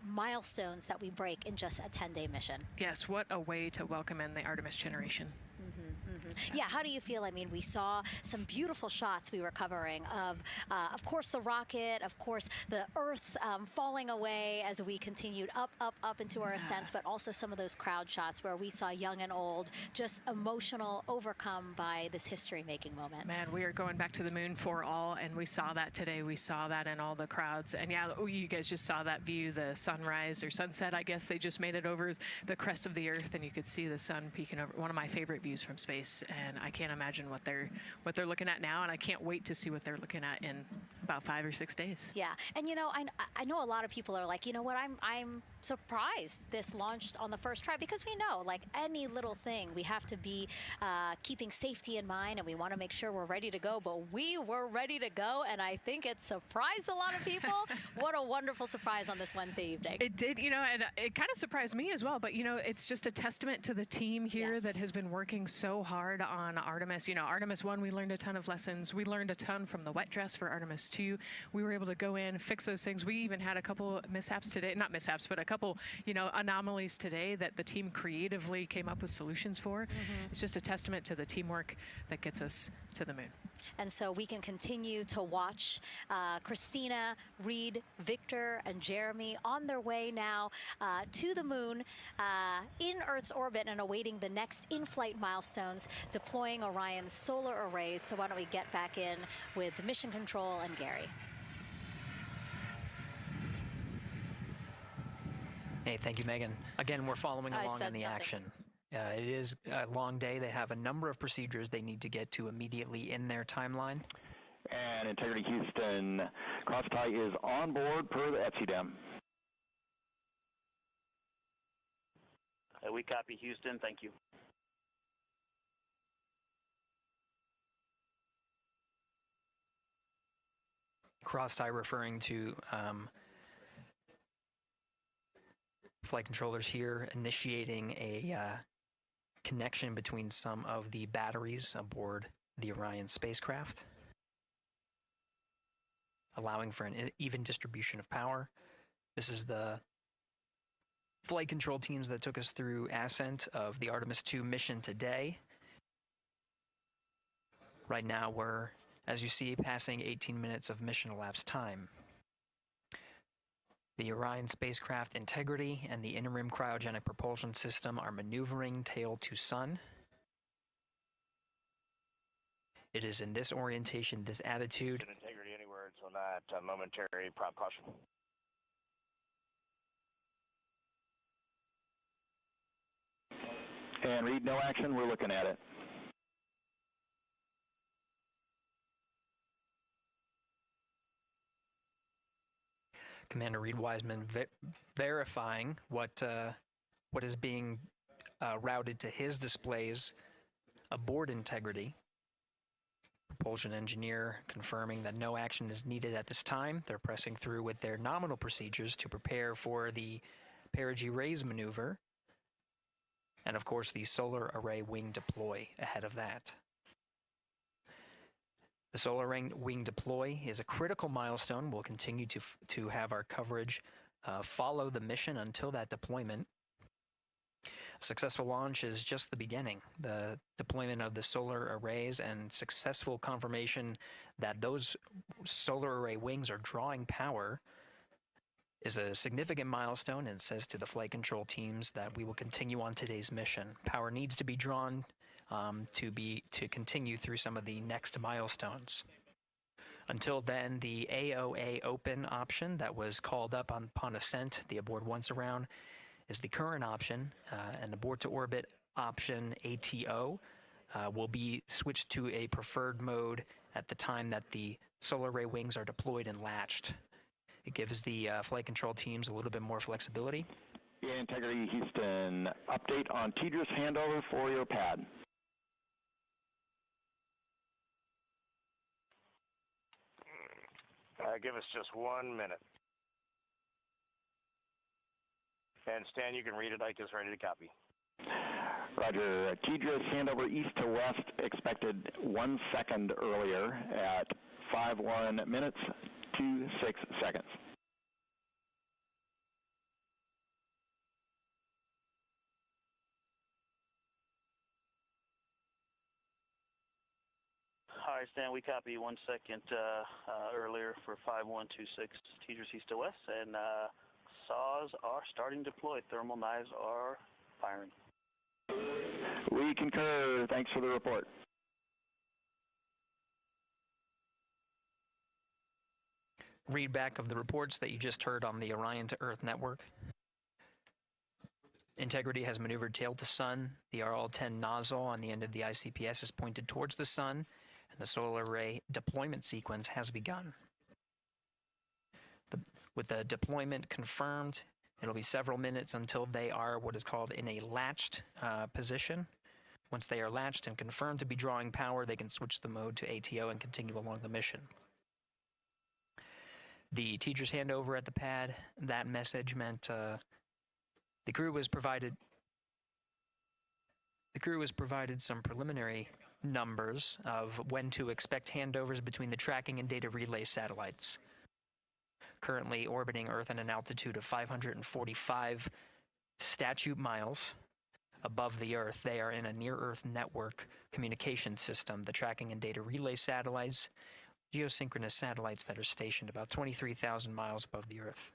milestones that we break in just a 10-day mission. Yes, what a way to welcome in the Artemis generation. Yeah, how do you feel? I mean, we saw some beautiful shots we were covering of course, the rocket, of course, the Earth falling away as we continued up into our ascents, but also some of those crowd shots where we saw young and old just emotional, overcome by this history-making moment. Man, we are going back to the moon for all, and we saw that today. We saw that in all the crowds. And yeah, you guys just saw that view, the sunrise or sunset, I guess. They just made it over the crest of the Earth, and you could see the sun peeking over. One of my favorite views from space, and I can't imagine what they're looking at now, and I can't wait to see what they're looking at in about 5 or 6 days. Yeah, and you know, I know a lot of people are like, you know what, I'm surprised this launched on the first try, because we know, like any little thing, we have to be keeping safety in mind, and we want to make sure we're ready to go. But we were ready to go, and I think it surprised a lot of people. What a wonderful surprise on this Wednesday evening. It did, you know, and it kind of surprised me as well. But you know, it's just a testament to the team here that has been working so hard on Artemis. You know, Artemis 1, we learned a ton of lessons. We learned a ton from the wet dress for Artemis 2. We were able to go in, fix those things. We even had a couple mishaps today, not mishaps, but a couple, you know, anomalies today that the team creatively came up with solutions for. It's just a testament to the teamwork that gets us to the moon. And so we can continue to watch Christina, Reed, Victor, and Jeremy on their way now to the moon in Earth's orbit and awaiting the next in-flight milestones, deploying Orion's solar arrays. So why don't we get back in with Mission Control and Gary. Hey, thank you, Megan. Again, we're following along in the action. It is a long day. They have a number of procedures they need to get to immediately in their timeline. And Integrity Houston, cross-tie is on board per the ETSI-DEM. We copy, Houston. Thank you. Cross-tie referring to flight controllers here initiating a connection between some of the batteries aboard the Orion spacecraft, allowing for an even distribution of power. This is the flight control teams that took us through ascent of the Artemis 2 mission today. Right now we're, as you see, passing 18 minutes of mission elapsed time. The Orion spacecraft integrity and the interim cryogenic propulsion system are maneuvering tail to sun. It is in this orientation, this attitude. Integrity anywhere until that momentary prop caution. And Reed, no action. We're looking at it. Commander Reed Wiseman verifying what is being routed to his displays aboard Integrity. Propulsion engineer confirming that no action is needed at this time. They're pressing through with their nominal procedures to prepare for the perigee raise maneuver. And of course, the solar array wing deploy ahead of that. The solar wing deploy is a critical milestone. We'll continue to have our coverage follow the mission until that deployment. A successful launch is just the beginning. The deployment of the solar arrays and successful confirmation that those solar array wings are drawing power is a significant milestone, and says to the flight control teams that we will continue on today's mission. Power needs to be drawn to continue through some of the next milestones. Until then, the AOA open option that was called up upon ascent, the aboard once around, is the current option, and aboard to orbit option ATO will be switched to a preferred mode at the time that the solar array wings are deployed and latched. It gives the flight control teams a little bit more flexibility. Integrity Houston, update on TDRS handover for your pad. Give us just 1 minute. And Stan, you can read it. Ike is ready to copy. Roger. TDRS handover east to west expected 1 second earlier at 5:1 minutes 26 seconds. right, Stan, we copy 1 second earlier for 5126 Teachers East to West, and saws are starting to deploy. Thermal knives are firing. We concur. Thanks for the report. Readback of the reports that you just heard on the Orion to Earth network. Integrity has maneuvered tail to sun. The RL-10 nozzle on the end of the ICPS is pointed towards the sun, and the solar array deployment sequence has begun. With the deployment confirmed, it'll be several minutes until they are what is called in a latched position. Once they are latched and confirmed to be drawing power, they can switch the mode to ATO and continue along the mission. The teacher's handover at the pad, that message meant the crew was provided some preliminary numbers of when to expect handovers between the tracking and data relay satellites. Currently orbiting Earth at an altitude of 545 statute miles above the Earth, they are in a near-Earth network communication system. The tracking and data relay satellites, geosynchronous satellites that are stationed about 23,000 miles above the Earth.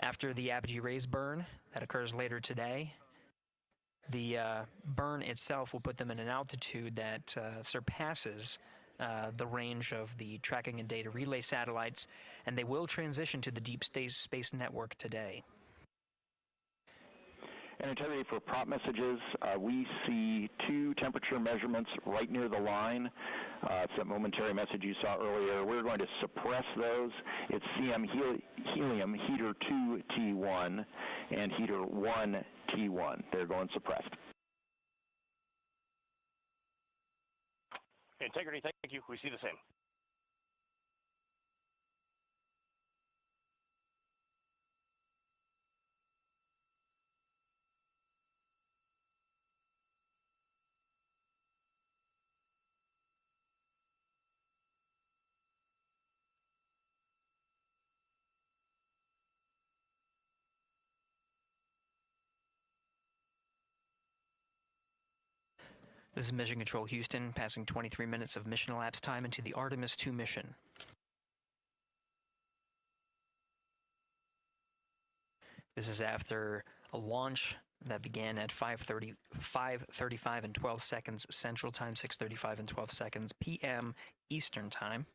After the apogee rays burn, that occurs later today, the burn itself will put them in an altitude that surpasses the range of the tracking and data relay satellites, and they will transition to the deep space network today. And Integrity, for prop messages, we see 2 temperature measurements right near the line. It's that momentary message you saw earlier. We're going to suppress those. It's CM helium heater 2 T1 and heater 1 T1. They're going suppressed. Integrity, thank you. We see the same. This is Mission Control Houston, passing 23 minutes of mission elapsed time into the Artemis 2 mission. This is after a launch that began at 5:35 and 12 seconds Central Time, 6:35 and 12 seconds p.m. Eastern Time.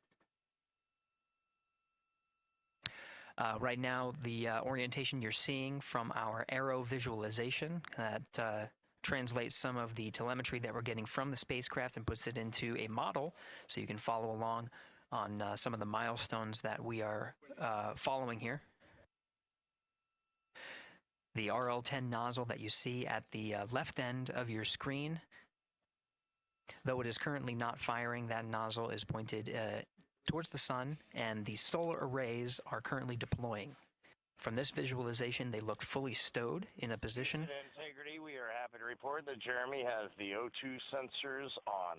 Right now, the orientation you're seeing from our aero visualization that translates some of the telemetry that we're getting from the spacecraft and puts it into a model so you can follow along on some of the milestones that we are following here. The RL-10 nozzle that you see at the left end of your screen, though it is currently not firing, that nozzle is pointed towards the sun, and the solar arrays are currently deploying. From this visualization, they look fully stowed in a position. Integrity, we are happy to report that Jeremy has the O2 sensors on.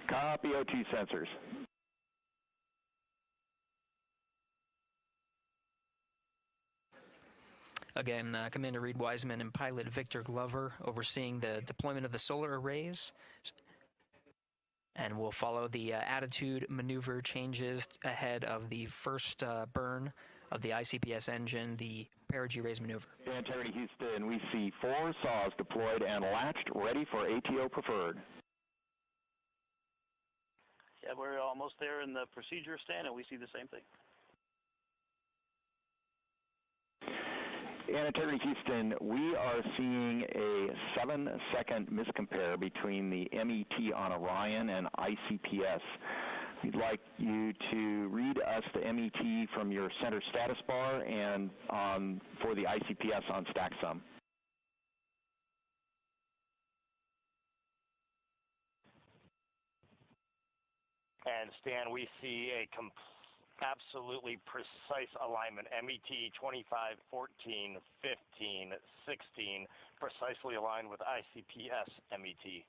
Copy O2 sensors. Again, Commander Reed Wiseman and pilot Victor Glover overseeing the deployment of the solar arrays. And we'll follow the attitude maneuver changes ahead of the first burn of the ICPS engine, the perigee raise maneuver. Integrity Houston, we see 4 saws deployed and latched, ready for ATO preferred. Yeah, we're almost there in the procedure stand, and we see the same thing. And Integrity Houston, we are seeing a 7-second miscompare between the MET on Orion and ICPS. We'd like you to read us the MET from your center status bar and for the ICPS on StackSum. And Stan, we see a absolutely precise alignment. MET 25, 14, 15, 16, precisely aligned with ICPS MET.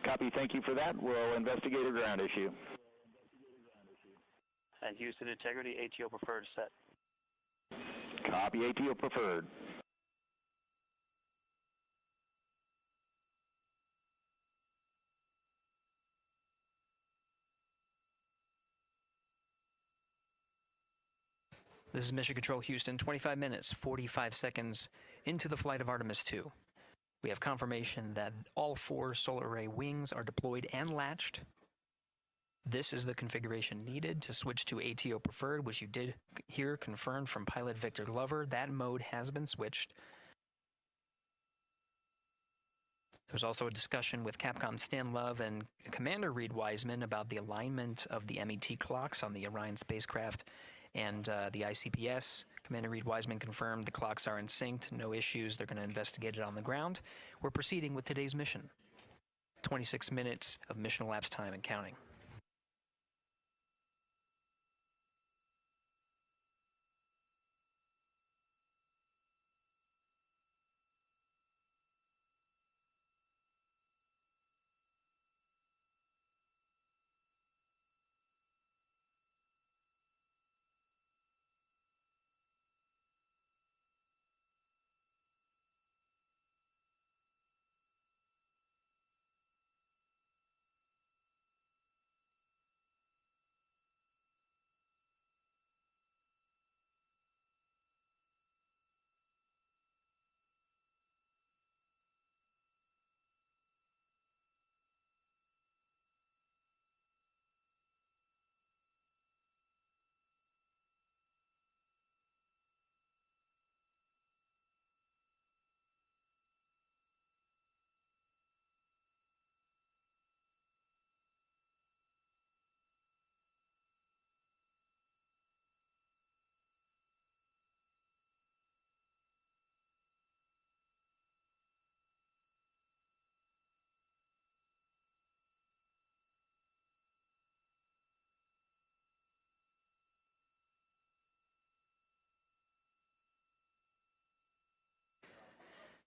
Copy. Thank you for that. We'll investigate a ground issue. And Houston Integrity, ATO preferred set. Copy. ATO preferred. This is Mission Control Houston, 25 minutes, 45 seconds into the flight of Artemis 2. We have confirmation that all 4 solar array wings are deployed and latched. This is the configuration needed to switch to ATO preferred, which you did hear confirmed from pilot Victor Glover. That mode has been switched. There was also a discussion with Capcom Stan Love and Commander Reed Wiseman about the alignment of the MET clocks on the Orion spacecraft and the ICPS. Commander Reed Wiseman confirmed the clocks are in sync, no issues. They're going to investigate it on the ground. We're proceeding with today's mission. 26 minutes of mission elapsed time and counting.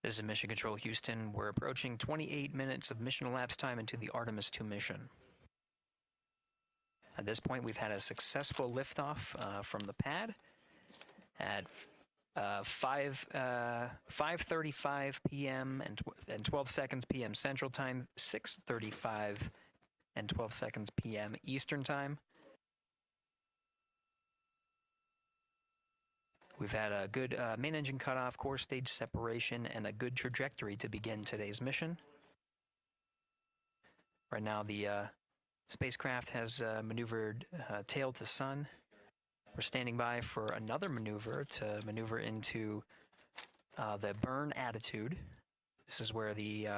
This is Mission Control Houston. We're approaching 28 minutes of mission elapsed time into the Artemis 2 mission. At this point, we've had a successful liftoff from the pad at 5:35 p.m. and 12 seconds p.m. Central Time, 6:35 and 12 seconds p.m. Eastern Time. We've had a good main engine cutoff, core stage separation, and a good trajectory to begin today's mission. Right now, the spacecraft has maneuvered tail to sun. We're standing by for another maneuver to maneuver into the burn attitude. This is where the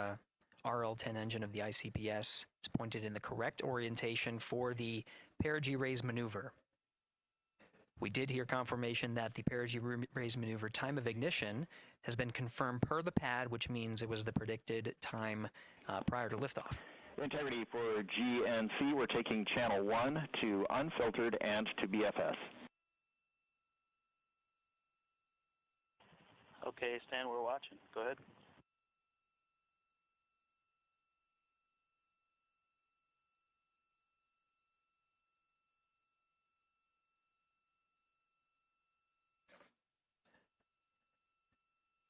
RL-10 engine of the ICPS is pointed in the correct orientation for the perigee raise maneuver. We did hear confirmation that the perigee raise maneuver time of ignition has been confirmed per the pad, which means it was the predicted time prior to liftoff. Integrity for GNC, we're taking channel 1 to unfiltered and to BFS. Okay, Stan, we're watching. Go ahead.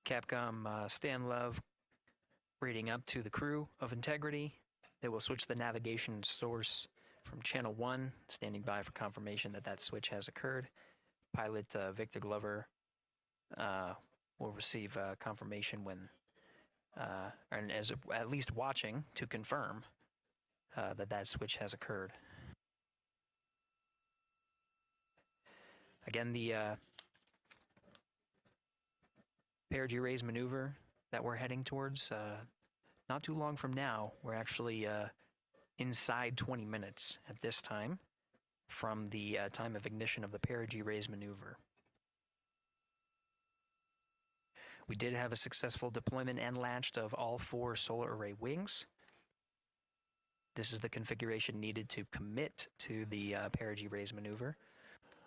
Capcom Stan Love reading up to the crew of Integrity. They will switch the navigation source from channel 1, standing by for confirmation that that switch has occurred. Pilot Victor Glover will receive confirmation when, and as at least watching to confirm that that switch has occurred. Again, the perigee raise maneuver that we're heading towards, not too long from now, we're actually inside 20 minutes at this time from the time of ignition of the perigee raise maneuver. We did have a successful deployment and latched of all 4 solar array wings. This is the configuration needed to commit to the perigee raise maneuver.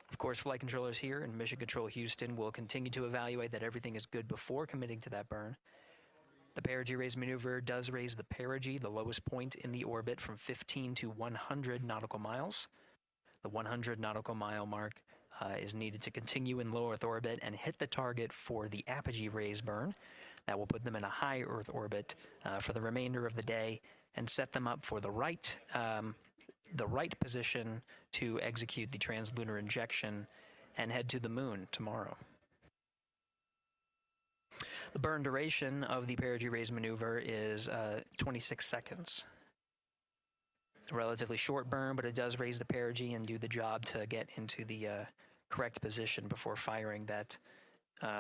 Of course, flight controllers here in Mission Control Houston will continue to evaluate that everything is good before committing to that burn. The perigee raise maneuver does raise the perigee, the lowest point in the orbit, from 15 to 100 nautical miles. The 100 nautical mile mark is needed to continue in low Earth orbit and hit the target for the apogee raise burn. That will put them in a high Earth orbit for the remainder of the day and set them up for the right position to execute the translunar injection and head to the moon tomorrow. The burn duration of the perigee raise maneuver is 26 seconds. A relatively short burn, but it does raise the perigee and do the job to get into the correct position before firing that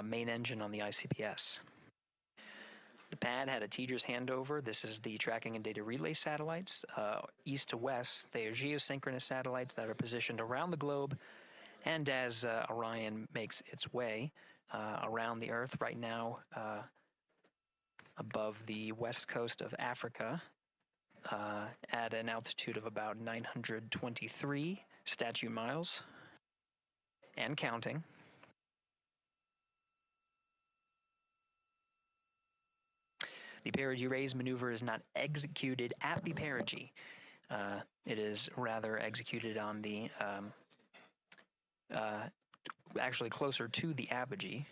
main engine on the ICPS. The pad had a TDRS handover. This is the tracking and data relay satellites. East to west, they are geosynchronous satellites that are positioned around the globe. And as Orion makes its way around the Earth right now, above the west coast of Africa, at an altitude of about 923 statute miles, and counting. The perigee raise maneuver is not executed at the perigee. It is rather executed on the, actually closer to the apogee.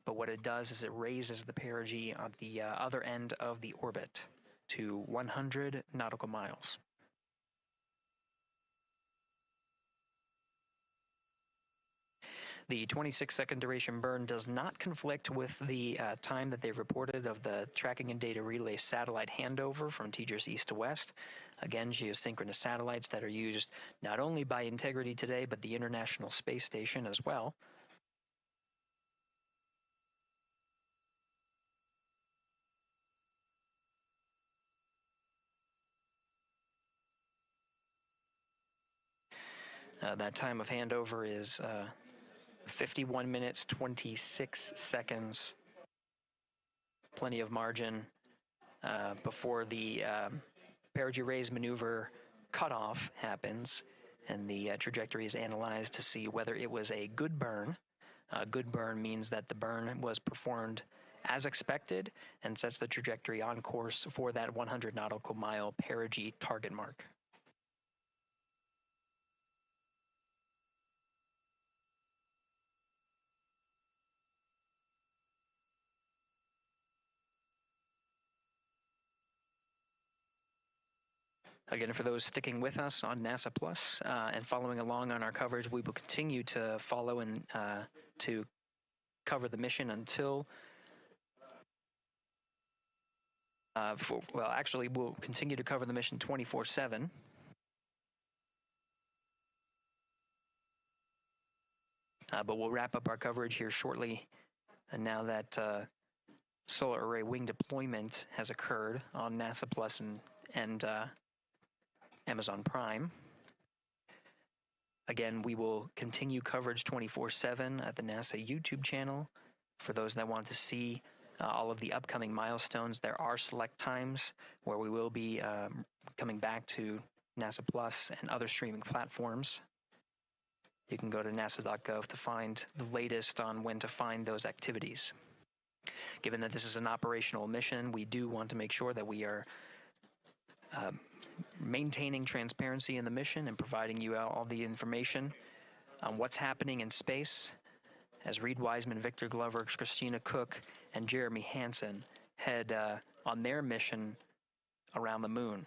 But what it does is it raises the perigee on the other end of the orbit to 100 nautical miles. The 26-second duration burn does not conflict with the time that they've reported of the tracking and data relay satellite handover from TDRS east to west. Again, geosynchronous satellites that are used not only by Integrity today, but the International Space Station as well. That time of handover is 51 minutes, 26 seconds. Plenty of margin before the perigee raise maneuver cutoff happens, and the trajectory is analyzed to see whether it was a good burn. A good burn means that the burn was performed as expected and sets the trajectory on course for that 100 nautical mile perigee target mark. Again, for those sticking with us on NASA Plus and following along on our coverage, we will continue to follow and to cover the mission until, actually, we'll continue to cover the mission 24/7. But we'll wrap up our coverage here shortly. And now that solar array wing deployment has occurred on NASA Plus and Amazon Prime. Again, we will continue coverage 24/7 at the NASA YouTube channel. For those that want to see all of the upcoming milestones, there are select times where we will be coming back to NASA Plus and other streaming platforms. You can go to nasa.gov to find the latest on when to find those activities. Given that this is an operational mission, we do want to make sure that we are maintaining transparency in the mission and providing you all the information on what's happening in space as Reed Wiseman, Victor Glover, Christina Cook, and Jeremy Hansen head on their mission around the moon.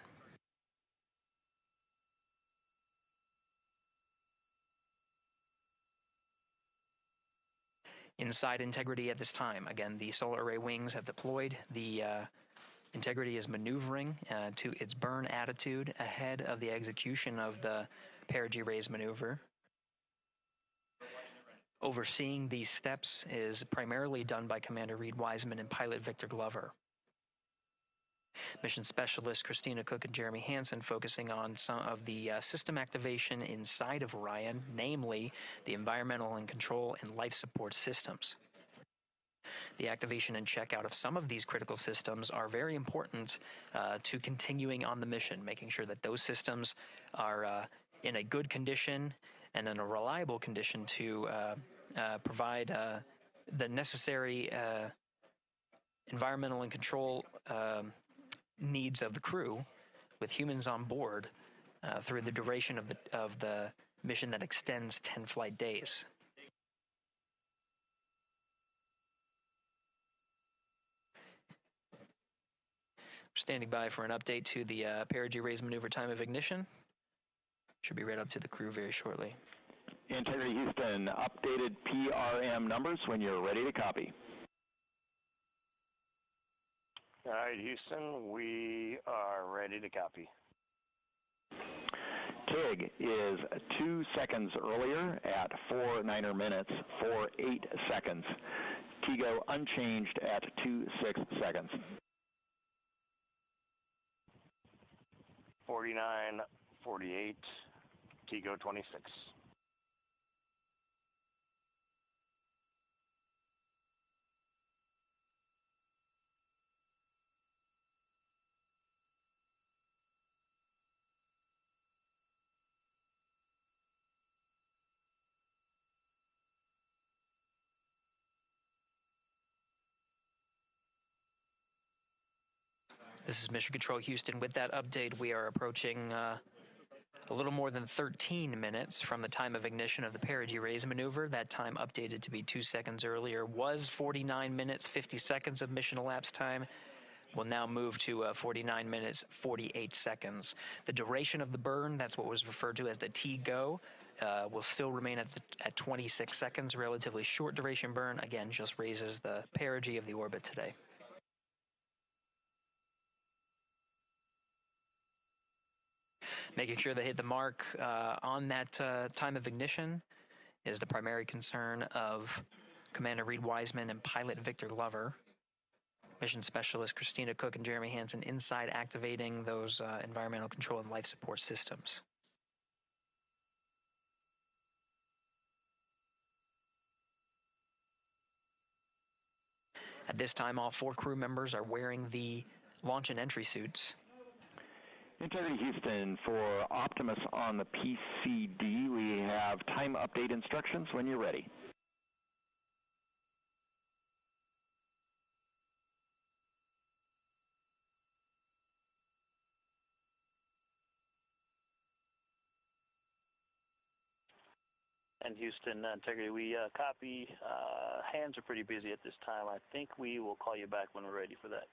Inside Integrity at this time, again, the solar array wings have deployed. The Integrity is maneuvering to its burn attitude ahead of the execution of the perigee raise maneuver. Overseeing these steps is primarily done by Commander Reed Wiseman and pilot Victor Glover. Mission specialists Christina Cook and Jeremy Hansen focusing on some of the system activation inside of Orion, namely the environmental and control and life support systems. The activation and checkout of some of these critical systems are very important to continuing on the mission, making sure that those systems are in a good condition and in a reliable condition to provide the necessary environmental and control needs of the crew with humans on board through the duration of the mission that extends 10 flight days. Standing by for an update to the perigee raise maneuver time of ignition. Should be right up to the crew very shortly. Integrity Houston, updated PRM numbers when you're ready to copy. All right, Houston, we are ready to copy. TIG is 2 seconds earlier at 4 minutes, 48 seconds. TIGO unchanged at 26 seconds. 49, 48, TIGO 26. This is Mission Control Houston. With that update, we are approaching a little more than 13 minutes from the time of ignition of the perigee raise maneuver. That time updated to be 2 seconds earlier was 49 minutes, 50 seconds of mission elapsed time. We'll now move to 49 minutes, 48 seconds. The duration of the burn, that's what was referred to as the TGO, will still remain at 26 seconds. Relatively short duration burn, again, just raises the perigee of the orbit today. Making sure they hit the mark on that time of ignition is the primary concern of Commander Reed Wiseman and pilot Victor Glover. Mission Specialist Christina Cook and Jeremy Hansen inside activating those environmental control and life support systems. At this time, all 4 crew members are wearing the launch and entry suits. Integrity Houston, for Optimus on the PCD, we have time update instructions when you're ready. And Houston, Integrity, we copy. Hands are pretty busy at this time. I think we will call you back when we're ready for that.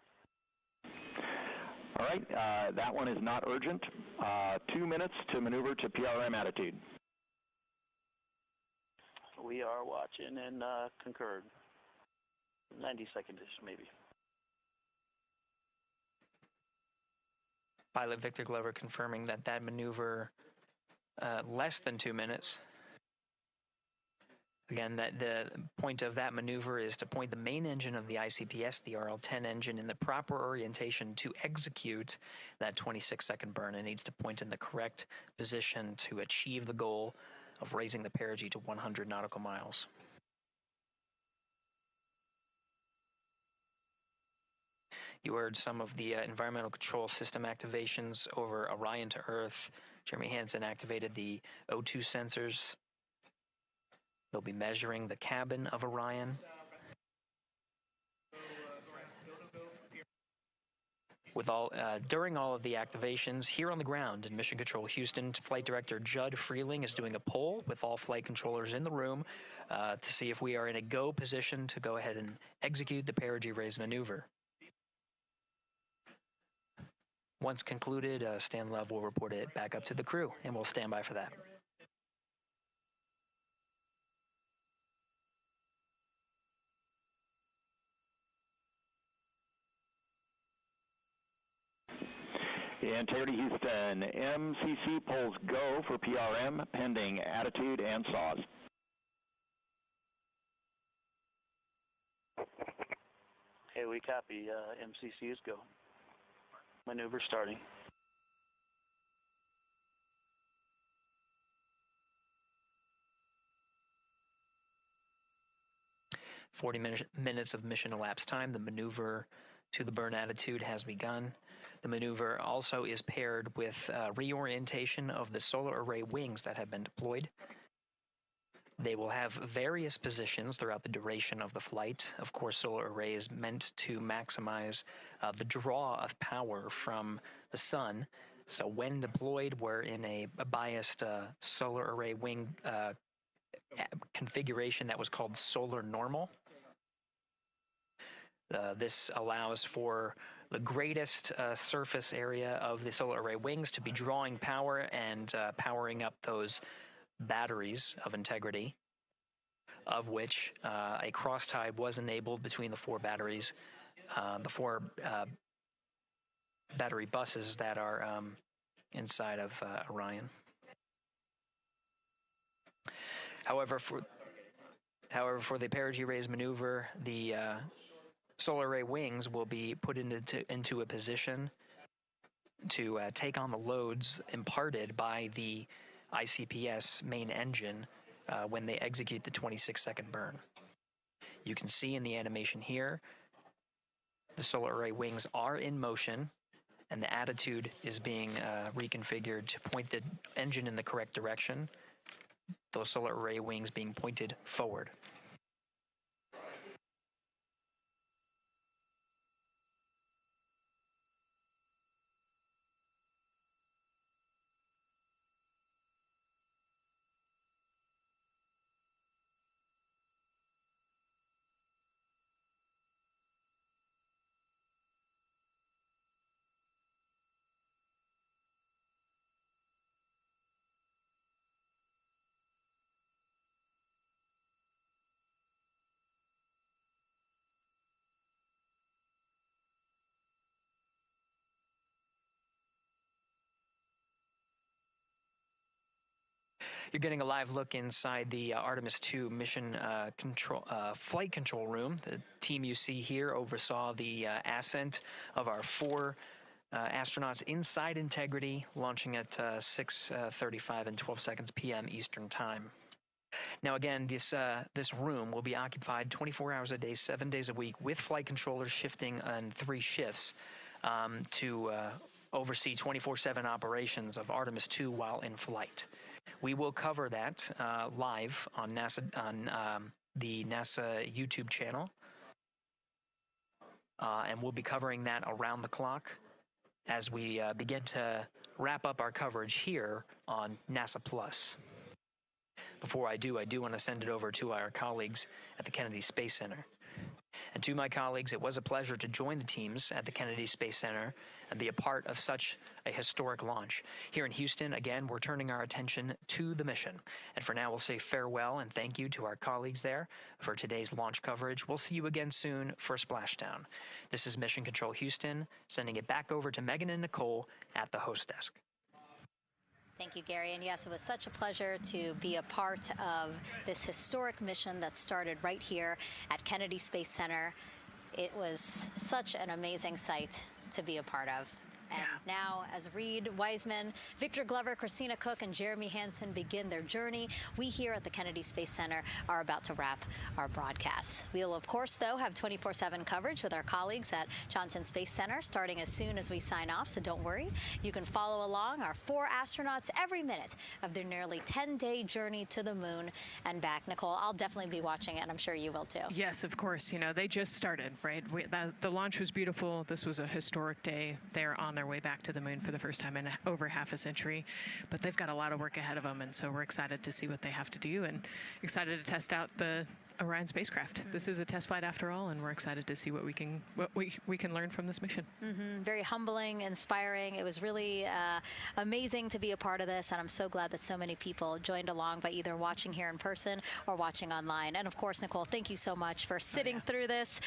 All right, that one is not urgent. 2 minutes to maneuver to PRM attitude. We are watching and concurred. 90 seconds-ish, maybe. Pilot Victor Glover confirming that that maneuver less than 2 minutes. Again, that the point of that maneuver is to point the main engine of the ICPS, the RL-10 engine, in the proper orientation to execute that 26-second burn. It needs to point in the correct position to achieve the goal of raising the perigee to 100 nautical miles. You heard some of the environmental control system activations over Orion to Earth. Jeremy Hansen activated the O2 sensors. They'll be measuring the cabin of Orion. During all of the activations, here on the ground in Mission Control Houston, Flight Director Judd Freeling is doing a poll with all flight controllers in the room to see if we are in a go position to go ahead and execute the perigee raise maneuver. Once concluded, Stan Love will report it back up to the crew, and we'll stand by for that. Integrity Houston, MCC polls go for PRM pending attitude and saws. Hey, we copy. MCC is go. Maneuver starting. Minutes of mission elapsed time. The maneuver to the burn attitude has begun. The maneuver also is paired with reorientation of the solar array wings that have been deployed. They will have various positions throughout the duration of the flight. Of course, solar array is meant to maximize the draw of power from the sun. So when deployed, we're in a biased solar array wing configuration that was called solar normal. This allows for the greatest surface area of the solar array wings to be drawing power and powering up those batteries of integrity, of which a cross-tie was enabled between the 4 batteries, the 4 battery buses that are inside of Orion. However, for the perigee raise maneuver, the solar array wings will be put into a position to take on the loads imparted by the ICPS main engine when they execute the 26-second burn. You can see in the animation here, the solar array wings are in motion, and the attitude is being reconfigured to point the engine in the correct direction, those solar array wings being pointed forward. You're getting a live look inside the Artemis II mission flight control room. The team you see here oversaw the ascent of our 4 astronauts inside Integrity, launching at 6:35 and 12 seconds p.m. Eastern Time. Now again, this room will be occupied 24 hours a day, 7 days a week, with flight controllers shifting on 3 shifts to oversee 24/7 operations of Artemis II while in flight. We will cover that live on the NASA YouTube channel, and we'll be covering that around the clock as we begin to wrap up our coverage here on NASA Plus. Before I do want to send it over to our colleagues at the Kennedy Space Center. And to my colleagues, it was a pleasure to join the teams at the Kennedy Space Center and be a part of such a historic launch. Here in Houston, again, we're turning our attention to the mission. And for now, we'll say farewell and thank you to our colleagues there for today's launch coverage. We'll see you again soon for Splashdown. This is Mission Control Houston, sending it back over to Megan and Nicole at the host desk. Thank you, Gary. And yes, it was such a pleasure to be a part of this historic mission that started right here at Kennedy Space Center. It was such an amazing sight to be a part of. And now, as Reed Wiseman, Victor Glover, Christina Cook, and Jeremy Hansen begin their journey, we here at the Kennedy Space Center are about to wrap our broadcast. We'll, of course, though, have 24/7 coverage with our colleagues at Johnson Space Center starting as soon as we sign off, so don't worry. You can follow along our 4 astronauts every minute of their nearly 10-day journey to the moon and back. Nicole, I'll definitely be watching it, and I'm sure you will, too. Yes, of course. You know, they just started, right? The launch was beautiful. This was a historic day. They're on their way back to the moon for the first time in over half a century, but they've got a lot of work ahead of them, and so we're excited to see what they have to do and excited to test out the Orion spacecraft. Mm-hmm. This is a test flight after all, and we're excited to see what we can learn from this mission. Mm-hmm. Very humbling, inspiring. It was really amazing to be a part of this, and I'm so glad that so many people joined along by either watching here in person or watching online. And of course, Nicole, thank you so much for sitting through this,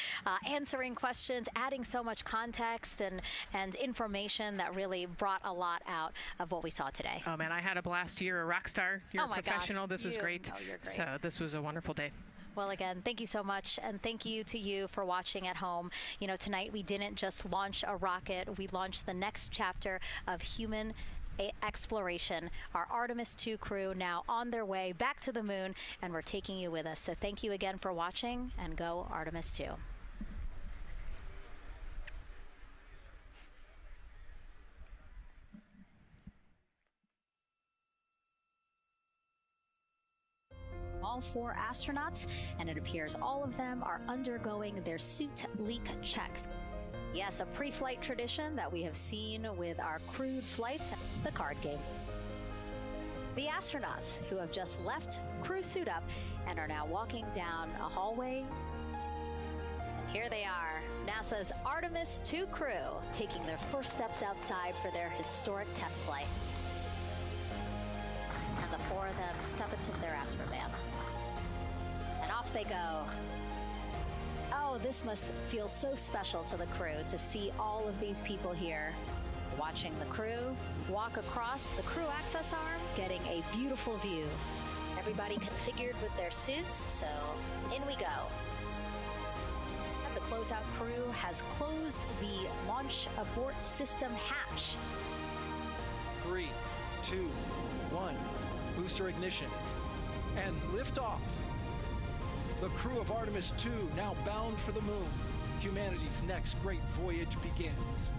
answering questions, adding so much context and information that really brought a lot out of what we saw today. Oh man, I had a blast. You're a rock star. You're a professional. This was great. Oh, you're great. So this was a wonderful day. Well, again, thank you so much, and thank you to you for watching at home. You know, tonight we didn't just launch a rocket, we launched the next chapter of human exploration. Our Artemis II crew now on their way back to the moon, and we're taking you with us. So thank you again for watching, and go Artemis II. All 4 astronauts, and it appears all of them are undergoing their suit leak checks. Yes, a pre-flight tradition that we have seen with our crewed flights, the card game. The astronauts who have just left crew suit up and are now walking down a hallway. And here they are, NASA's Artemis II crew, taking their first steps outside for their historic test flight. And the four of them step into their astrovan. And off they go. Oh, this must feel so special to the crew to see all of these people here watching the crew walk across the crew access arm, getting a beautiful view. Everybody configured with their suits, so in we go. The closeout crew has closed the launch abort system hatch. 3, 2, 1, booster ignition, and liftoff. The crew of Artemis 2 now bound for the moon. Humanity's next great voyage begins.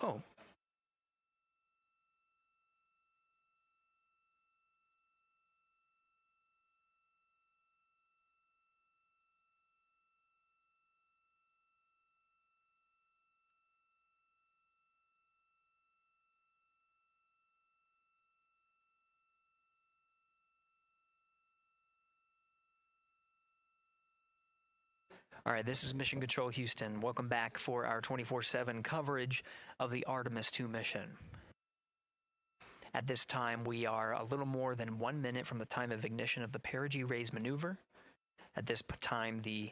Oh. All right, this is Mission Control Houston. Welcome back for our 24/7 coverage of the Artemis 2 mission. At this time, we are a little more than 1 minute from the time of ignition of the perigee raise maneuver. At this time, the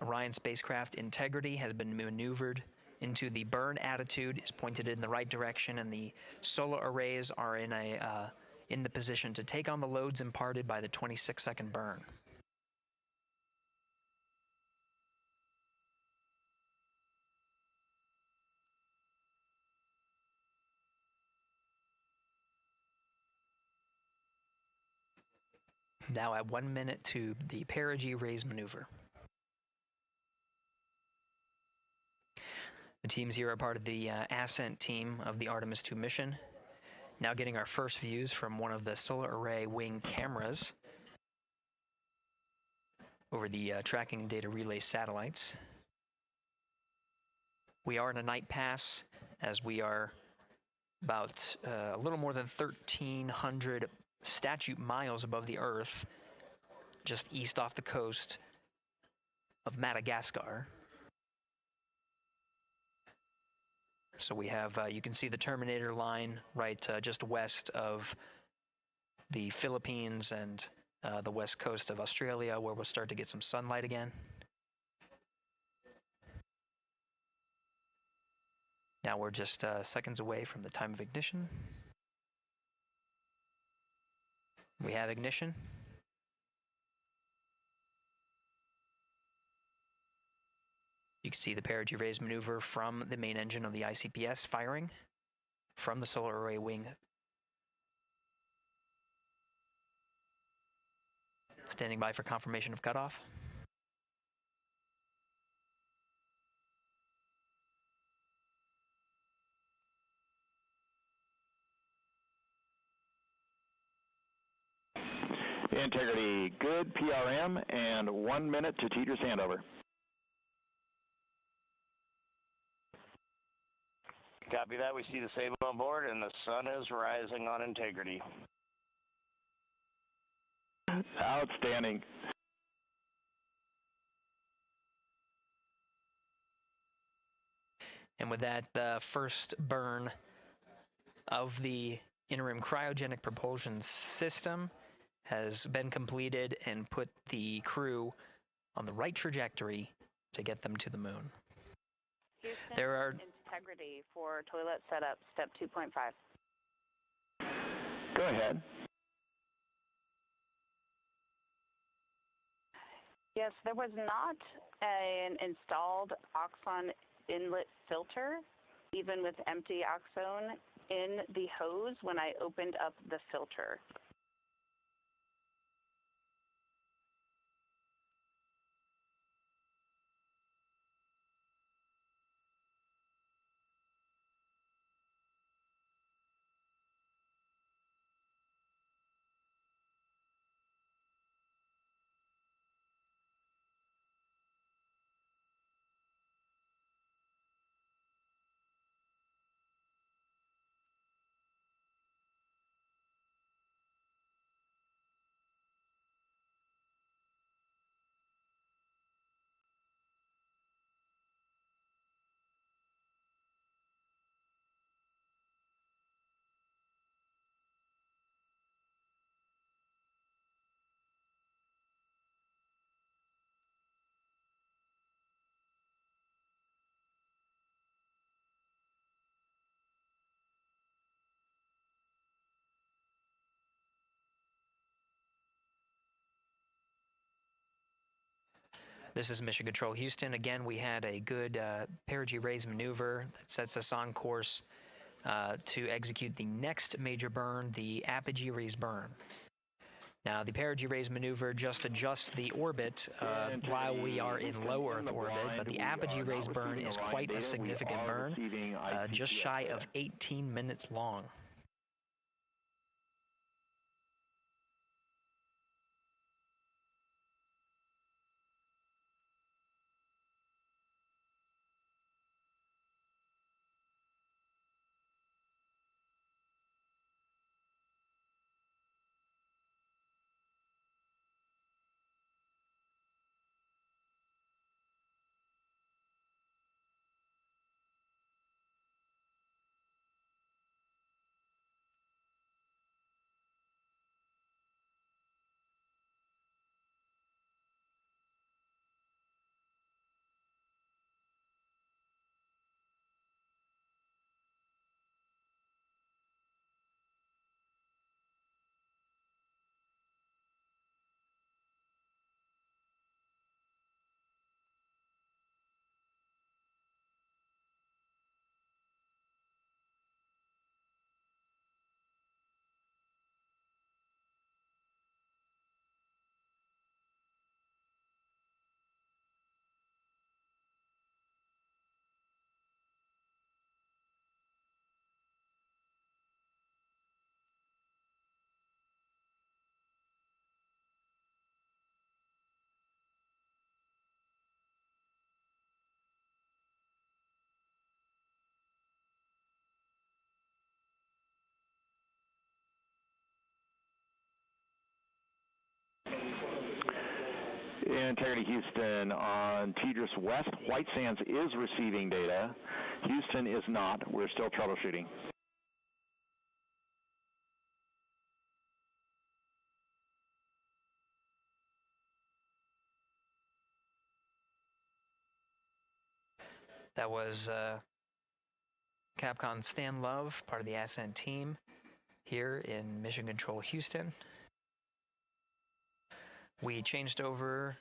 Orion spacecraft integrity has been maneuvered into the burn attitude, is pointed in the right direction, and the solar arrays are in the position to take on the loads imparted by the 26-second burn. Now at 1 minute to the perigee raise maneuver. The teams here are part of the ascent team of the Artemis 2 mission. Now getting our first views from one of the solar array wing cameras over the tracking and data relay satellites. We are in a night pass as we are about a little more than 1,300 statute miles above the Earth, just east off the coast of Madagascar. So we have, you can see the Terminator line right just west of the Philippines and the west coast of Australia, where we'll start to get some sunlight again. Now we're just seconds away from the time of ignition. We have ignition. You can see the perigee raise maneuver from the main engine of the ICPS firing from the solar array wing. Standing by for confirmation of cutoff. Integrity good, PRM, and 1 minute to Teeter's handover. Copy that. We see the Sable on board, and the sun is rising on Integrity. Outstanding. And with that, the first burn of the interim cryogenic propulsion system has been completed and put the crew on the right trajectory to get them to the moon. Houston, There are Integrity for toilet setup, step 2.5. Go ahead. Yes, there was not an installed Oxon inlet filter, even with empty Oxone in the hose when I opened up the filter. This is Mission Control Houston. Again, we had a good perigee raise maneuver that sets us on course to execute the next major burn, the apogee raise burn. Now, the perigee raise maneuver just adjusts the orbit while we are in low Earth orbit, but the apogee raise burn is quite a significant burn, just shy of 18 minutes long. Integrity Houston on TDRS West. White Sands is receiving data. Houston is not. We're still troubleshooting. That was Capcom Stan Love, part of the Ascent team here in Mission Control Houston. We changed over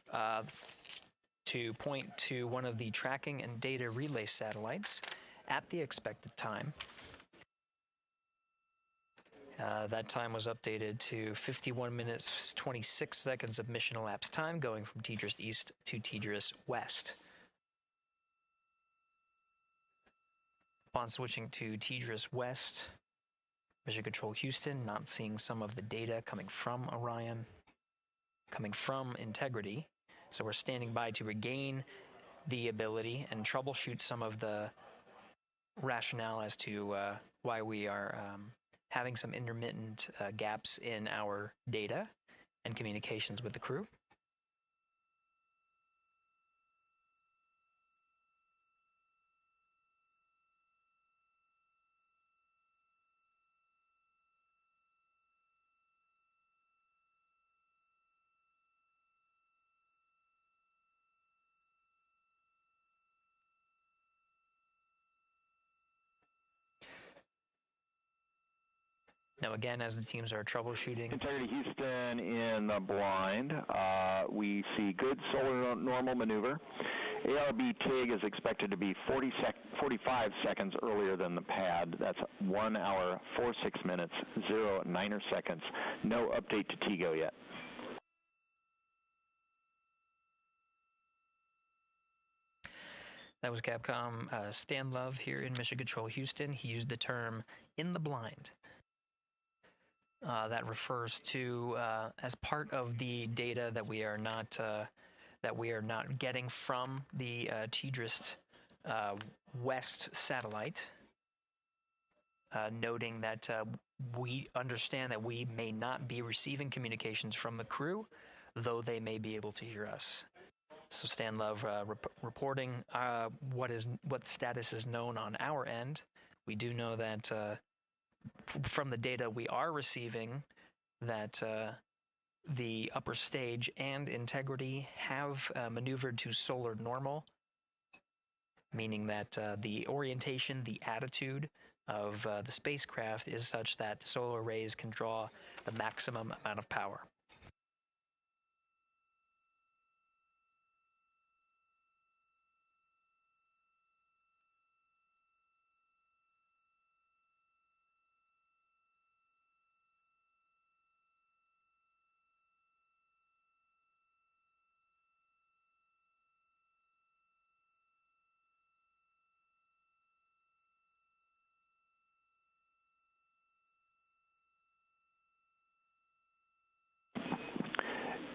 to point to one of the tracking and data relay satellites at the expected time. That time was updated to 51 minutes, 26 seconds of mission elapsed time, going from TDRS East to TDRS West. Upon switching to TDRS West, Mission Control Houston not seeing some of the data coming from Orion, coming from Integrity. So we're standing by to regain the ability and troubleshoot some of the rationale as to why we are having some intermittent gaps in our data and communications with the crew. Now, again, as the teams are troubleshooting. Integrity Houston in the blind. We see good solar normal maneuver. ARB TIG is expected to be 45 seconds earlier than the pad. That's 1 hour, 46 minutes, 0 niner seconds. No update to TIGO yet. That was Capcom Stan Love here in Mission Control Houston. He used the term "in the blind." That refers to as part of the data that we are not getting from the TDRS West satellite, noting that we understand that we may not be receiving communications from the crew, though they may be able to hear us. So Stan Love reporting what status is known on our end. We do know that from the data we are receiving that the upper stage and integrity have maneuvered to solar normal, meaning that the orientation, the attitude of the spacecraft is such that the solar rays can draw the maximum amount of power.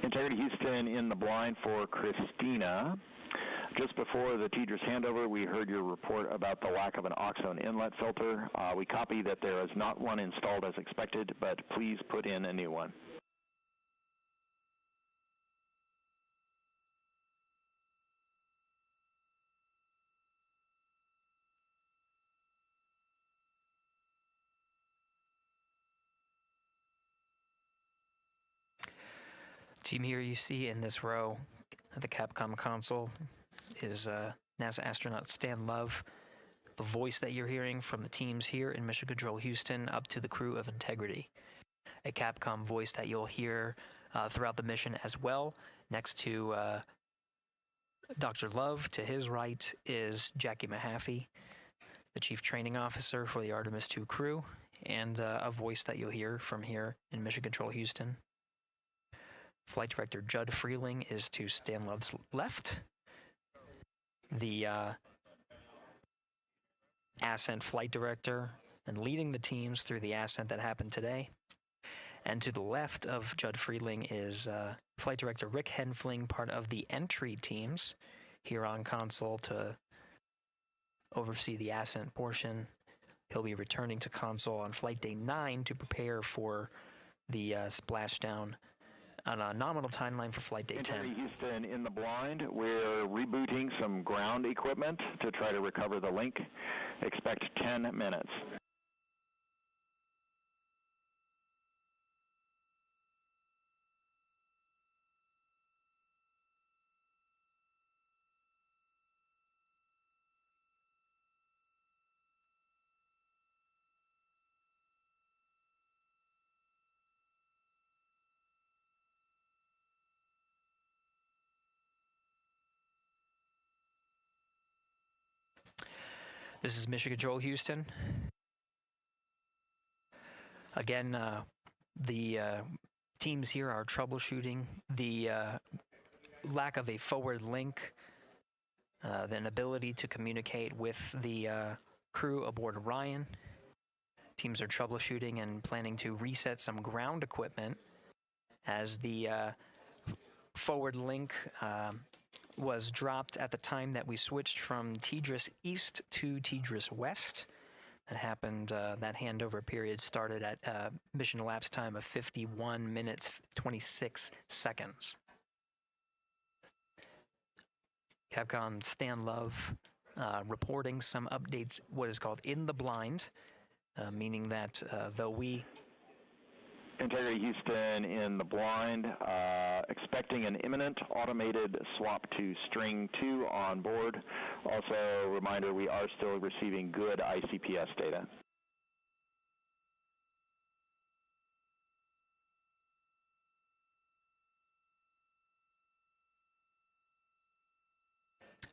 Integrity Houston in the blind for Christina. Just before the TDRS handover, we heard your report about the lack of an Oxone inlet filter. We copy that there is not one installed as expected, but please put in a new one. Team here you see in this row at the Capcom console is NASA astronaut Stan Love. The voice that you're hearing from the teams here in Mission Control Houston up to the crew of Integrity. A Capcom voice that you'll hear throughout the mission as well. Next to Dr. Love, to his right, is Jackie Mahaffey, the Chief Training Officer for the Artemis II crew, and a voice that you'll hear from here in Mission Control Houston. Flight Director Judd Freeling is to Stan Love's left. The ascent flight director and leading the teams through the ascent that happened today. And to the left of Judd Freeling is Flight Director Rick Henfling, part of the entry teams here on console to oversee the ascent portion. He'll be returning to console on flight day 9 to prepare for the splashdown on a nominal timeline for flight day 10. Houston in the blind. We're rebooting some ground equipment to try to recover the link. Expect 10 minutes. This is Mission Control Houston. Again, the teams here are troubleshooting the lack of a forward link, an ability to communicate with the crew aboard Orion. Teams are troubleshooting and planning to reset some ground equipment as the forward link was dropped at the time that we switched from TDRS East to TDRS West. That happened, that handover period started at mission elapsed time of 51 minutes, 26 seconds. Capcom Stan Love reporting some updates, what is called in the blind, meaning that though we... Integrity Houston in the blind, expecting an imminent automated swap to string 2 on board. Also, reminder, we are still receiving good ICPS data.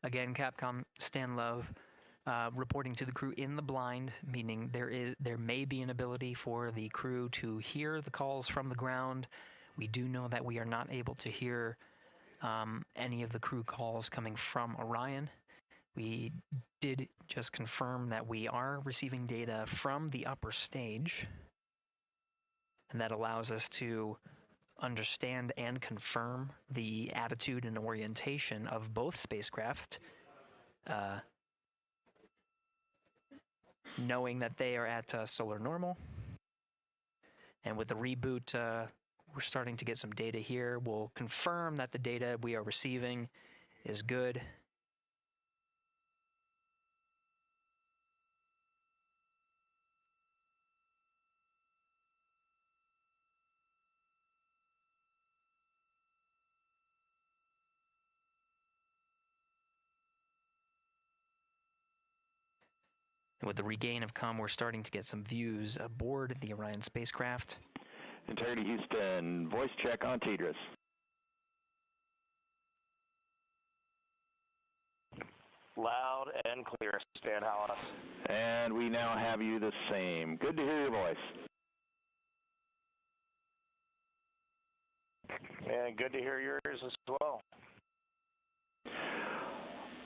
Again, Capcom Stan Love reporting to the crew in the blind, meaning there may be an ability for the crew to hear the calls from the ground. We do know that we are not able to hear any of the crew calls coming from Orion. We did just confirm that we are receiving data from the upper stage, and that allows us to understand and confirm the attitude and orientation of both spacecraft, knowing that they are at solar normal. And with the reboot, we're starting to get some data here. We'll confirm that the data we are receiving is good. And with the regain of comm, we're starting to get some views aboard the Orion spacecraft. Integrity Houston, voice check on TDRS. Loud and clear, Stan Hollis. And we now have you the same. Good to hear your voice. And good to hear yours as well.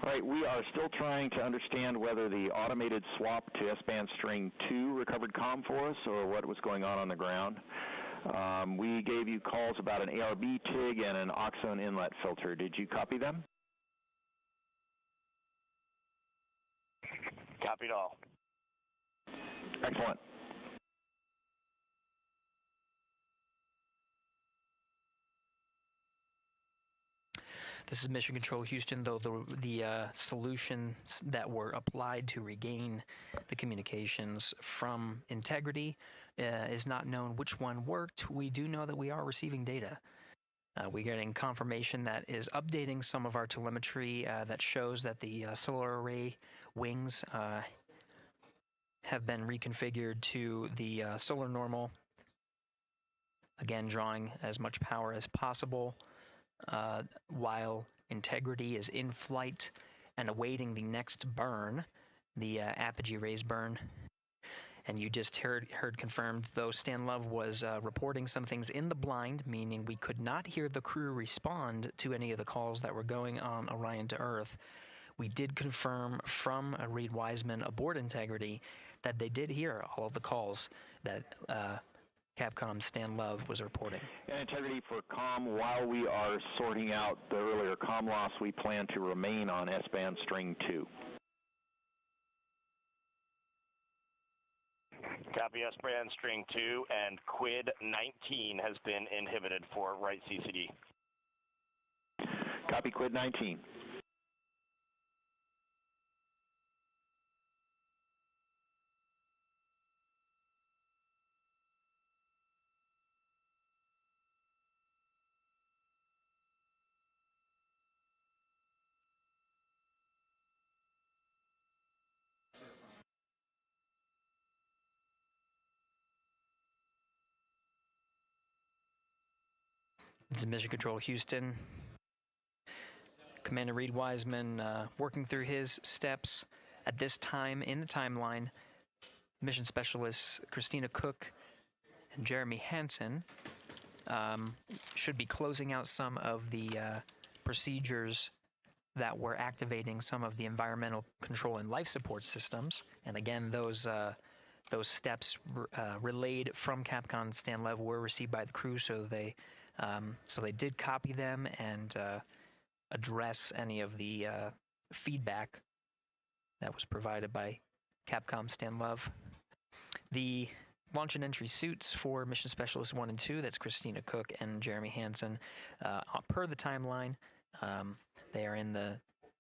All right, we are still trying to understand whether the automated swap to S-band string 2 recovered comm for us or what was going on the ground. We gave you calls about an ARB TIG and an Oxone inlet filter. Did you copy them? Copied all. Excellent. This is Mission Control Houston, though the solutions that were applied to regain the communications from Integrity is not known which one worked. We do know that we are receiving data. We're getting confirmation that is updating some of our telemetry that shows that the solar array wings have been reconfigured to the solar normal. Again, drawing as much power as possible. While Integrity is in flight and awaiting the next burn, the apogee raise burn. And you just heard confirmed, though Stan Love was reporting some things in the blind, meaning we could not hear the crew respond to any of the calls that were going on Orion to Earth. We did confirm from Reed Wiseman aboard Integrity that they did hear all of the calls that Capcom Stan Love was reporting. And Integrity for comm, while we are sorting out the earlier comm loss, we plan to remain on S-band string 2. Copy S-band string 2, and Quid 19 has been inhibited for right CCD. Copy Quid 19. This is Mission Control Houston. Commander Reed Wiseman working through his steps at this time in the timeline. Mission Specialists Christina Cook and Jeremy Hansen should be closing out some of the procedures that were activating some of the environmental control and life support systems. And again, those steps relayed from Capcom Stan Love were received by the crew, so they did copy them, and address any of the feedback that was provided by Capcom Stan Love. The launch and entry suits for Mission Specialist 1 and 2, that's Christina Cook and Jeremy Hansen, per the timeline, they are in the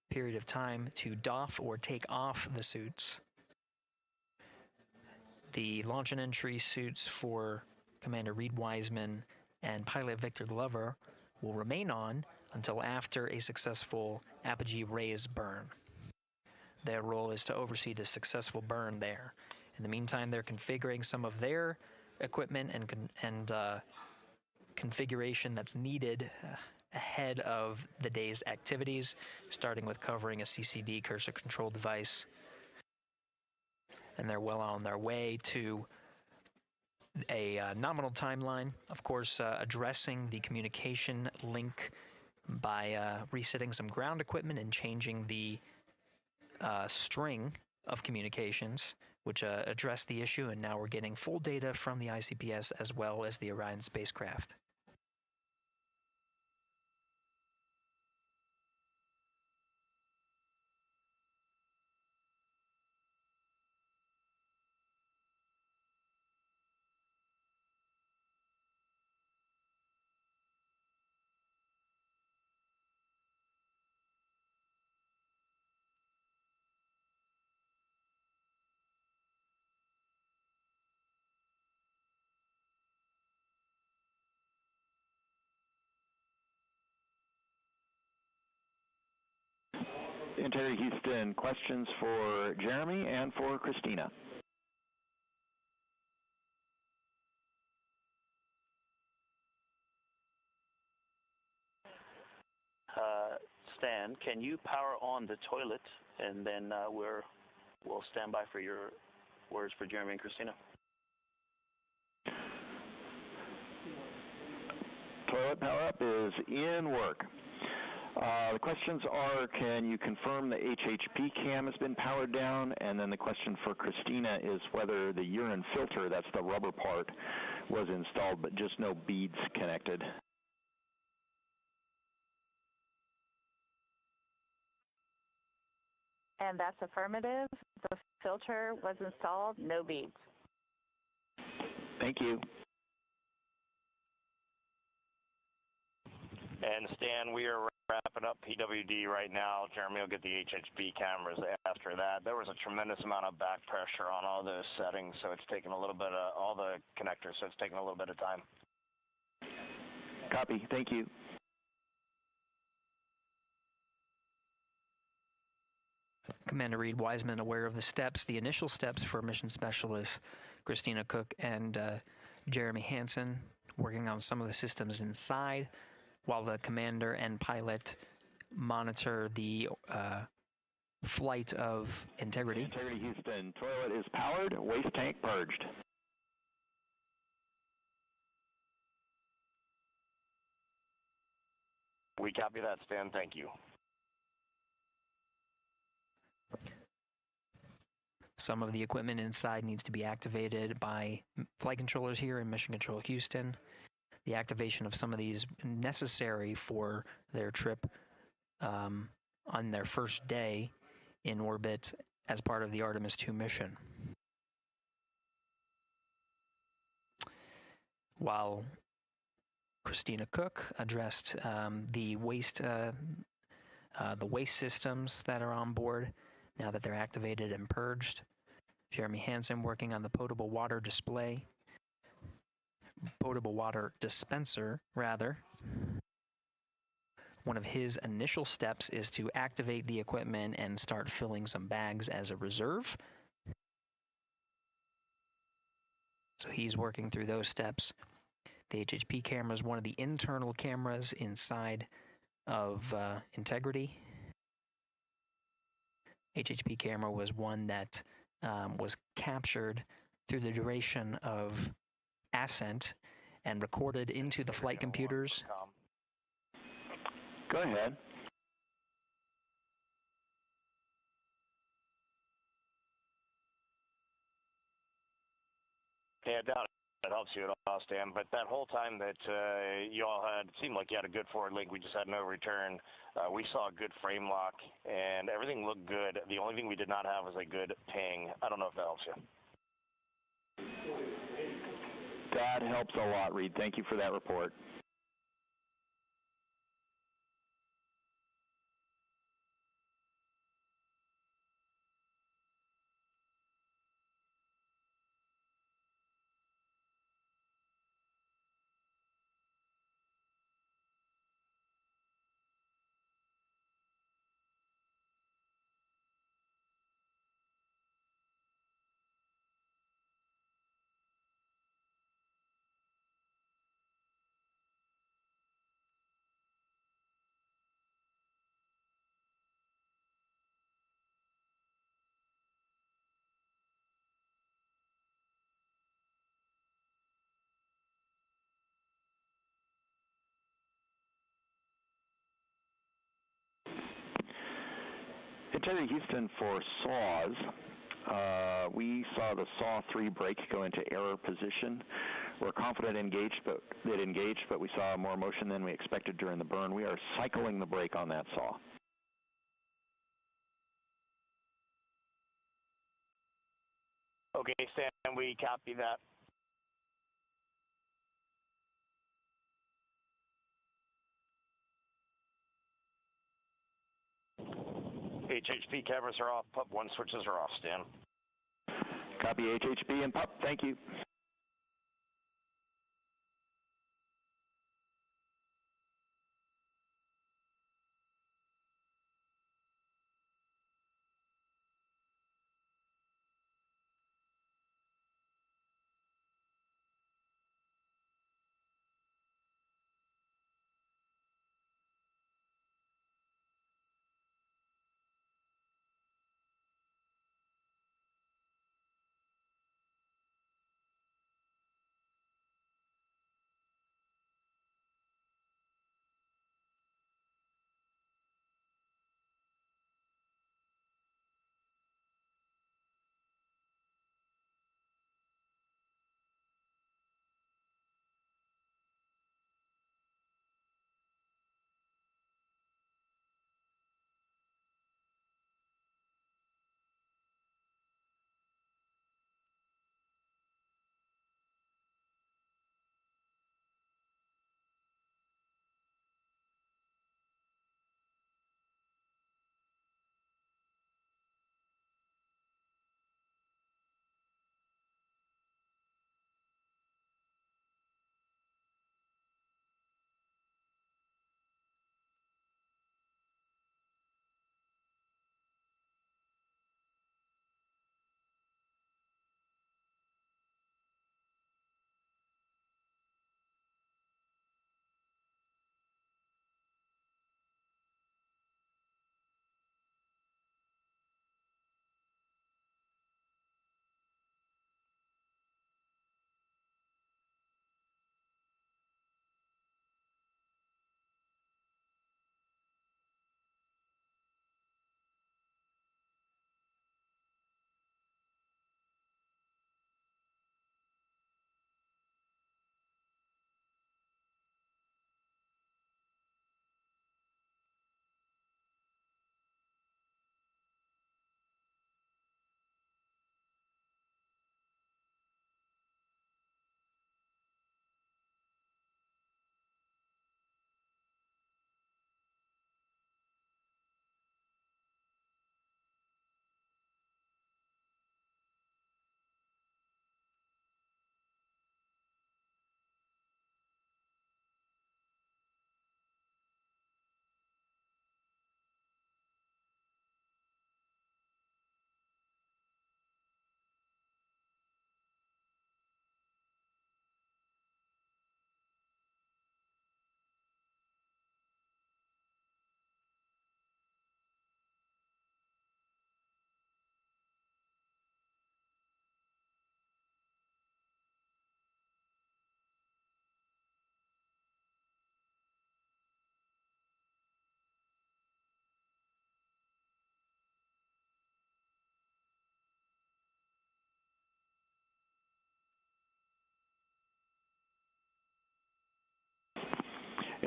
period of time to doff or take off the suits. The launch and entry suits for Commander Reed Wiseman and pilot Victor Glover will remain on until after a successful apogee raise burn. Their role is to oversee the successful burn there. In the meantime, they're configuring some of their equipment and configuration that's needed ahead of the day's activities, starting with covering a CCD cursor control device. And they're well on their way to a nominal timeline, of course, addressing the communication link by resetting some ground equipment and changing the string of communications, which addressed the issue, and now we're getting full data from the ICPS as well as the Orion spacecraft. Integrity Houston, questions for Jeremy and for Christina. Stan, can you power on the toilet, and then we'll stand by for your words for Jeremy and Christina. Toilet power up is in work. The questions are, can you confirm the HHP cam has been powered down? And then the question for Christina is whether the urine filter, that's the rubber part, was installed, but just no beads connected. And that's affirmative. The filter was installed, no beads. Thank you. And Stan, we are wrapping up PWD right now. Jeremy will get the HHP cameras after that. There was a tremendous amount of back pressure on all those settings, so it's taken a little bit of all the connectors, so it's taken a little bit of time. Copy. Thank you. Commander Reed Wiseman aware of the steps, the initial steps for mission specialists Christina Cook and Jeremy Hansen, working on some of the systems inside, while the commander and pilot monitor the flight of Integrity. Integrity Houston, toilet is powered, waste tank purged. We copy that, Stan. Thank you. Some of the equipment inside needs to be activated by flight controllers here in Mission Control Houston. The activation of some of these necessary for their trip on their first day in orbit as part of the Artemis 2 mission. While Christina Cook addressed the waste systems that are on board now that they're activated and purged. Jeremy Hansen working on the potable water dispenser, rather. One of his initial steps is to activate the equipment and start filling some bags as a reserve. So he's working through those steps. The HHP camera is one of the internal cameras inside of Integrity. HHP camera was one that was captured through the duration of ascent and recorded into the flight computers. Go ahead. Yeah, down it helps you at all, Stan. But that whole time that you all had, it seemed like you had a good forward link. We just had no return. We saw a good frame lock, and everything looked good. The only thing we did not have was a good ping. I don't know if that helps you. That helps a lot, Reed. Thank you for that report. Terry Houston for SAW. We saw the SAW 3 brake go into error position. We're confident it engaged, but we saw more motion than we expected during the burn. We are cycling the brake on that SAW. Okay, Stan, we copy that. HHP cameras are off, PUP 1 switches are off, Stan. Copy HHP and PUP, thank you.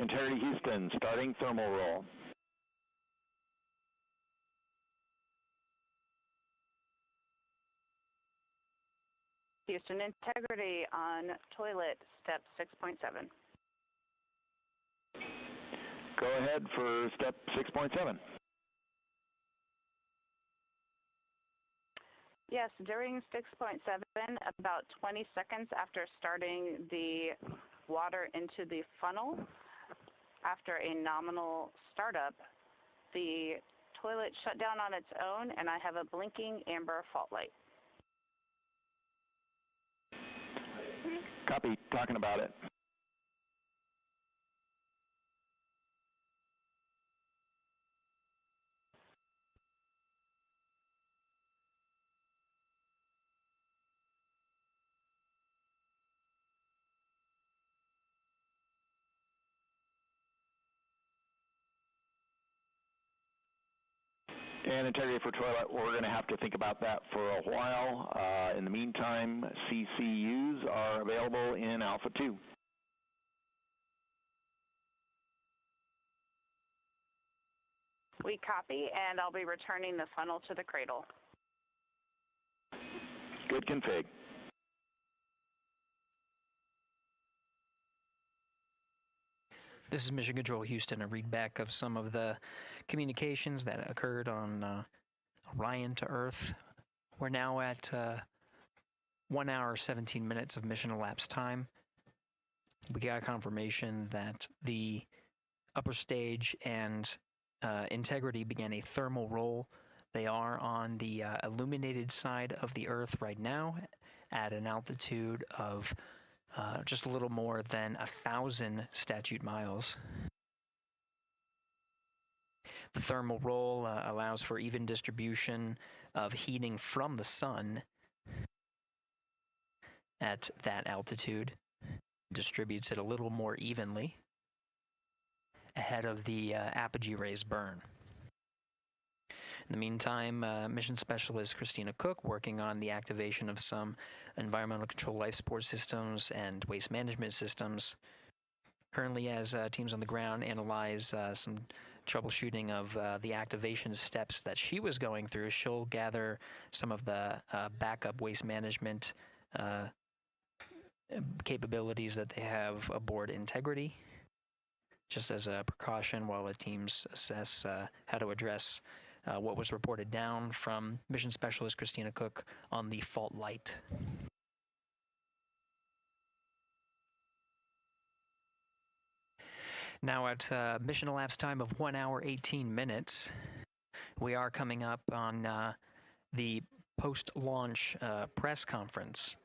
Integrity Houston, starting thermal roll. Houston Integrity on toilet, step 6.7. Go ahead for step 6.7. Yes, during 6.7, about 20 seconds after starting the water into the funnel, after a nominal startup, the toilet shut down on its own, and I have a blinking amber fault light. Copy, talking about it. And integrity for toilet, we're going to have to think about that for a while. In the meantime, CCUs are available in Alpha 2. We copy, and I'll be returning the funnel to the cradle. Good config. This is Mission Control Houston, a readback of some of the communications that occurred on Orion to Earth. We're now at 1 hour, 17 minutes of mission elapsed time. We got confirmation that the upper stage and Integrity began a thermal roll. They are on the illuminated side of the Earth right now at an altitude of just a little more than 1,000 statute miles. The thermal roll allows for even distribution of heating from the sun at that altitude. Distributes it a little more evenly ahead of the apogee rays burn. In the meantime, Mission Specialist Christina Cook working on the activation of some environmental control life support systems and waste management systems. Currently, as teams on the ground analyze some troubleshooting of the activation steps that she was going through, she'll gather some of the backup waste management capabilities that they have aboard Integrity, just as a precaution while the teams assess how to address what was reported down from Mission Specialist Christina Cook on the fault light. Now at mission elapsed time of 1 hour, 18 minutes, we are coming up on the post-launch press conference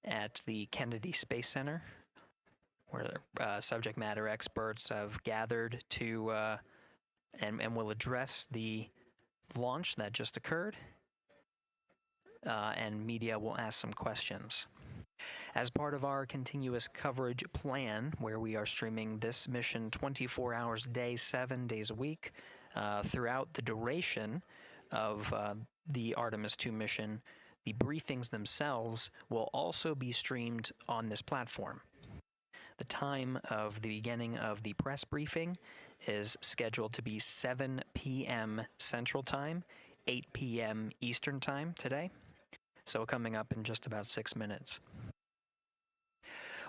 at the Kennedy Space Center, where subject matter experts have gathered to and will address the launch that just occurred, and media will ask some questions. As part of our continuous coverage plan, where we are streaming this mission 24 hours a day, 7 days a week, throughout the duration of the Artemis 2 mission, the briefings themselves will also be streamed on this platform. The time of the beginning of the press briefing is scheduled to be 7 p.m. Central Time, 8 p.m. Eastern Time today, so coming up in just about 6 minutes.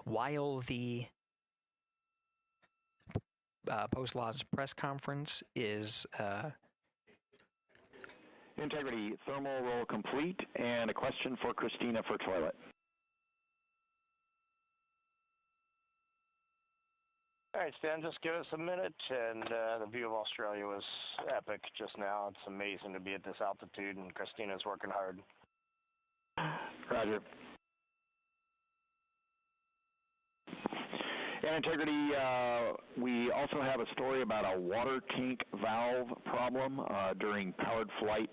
While the post-launch press conference is Integrity thermal roll complete, and a question for Christina for toilet. All right, Stan, just give us a minute, and the view of Australia was epic just now. It's amazing to be at this altitude, and Christina's working hard. Roger. And Integrity, we also have a story about a water tank valve problem during powered flight.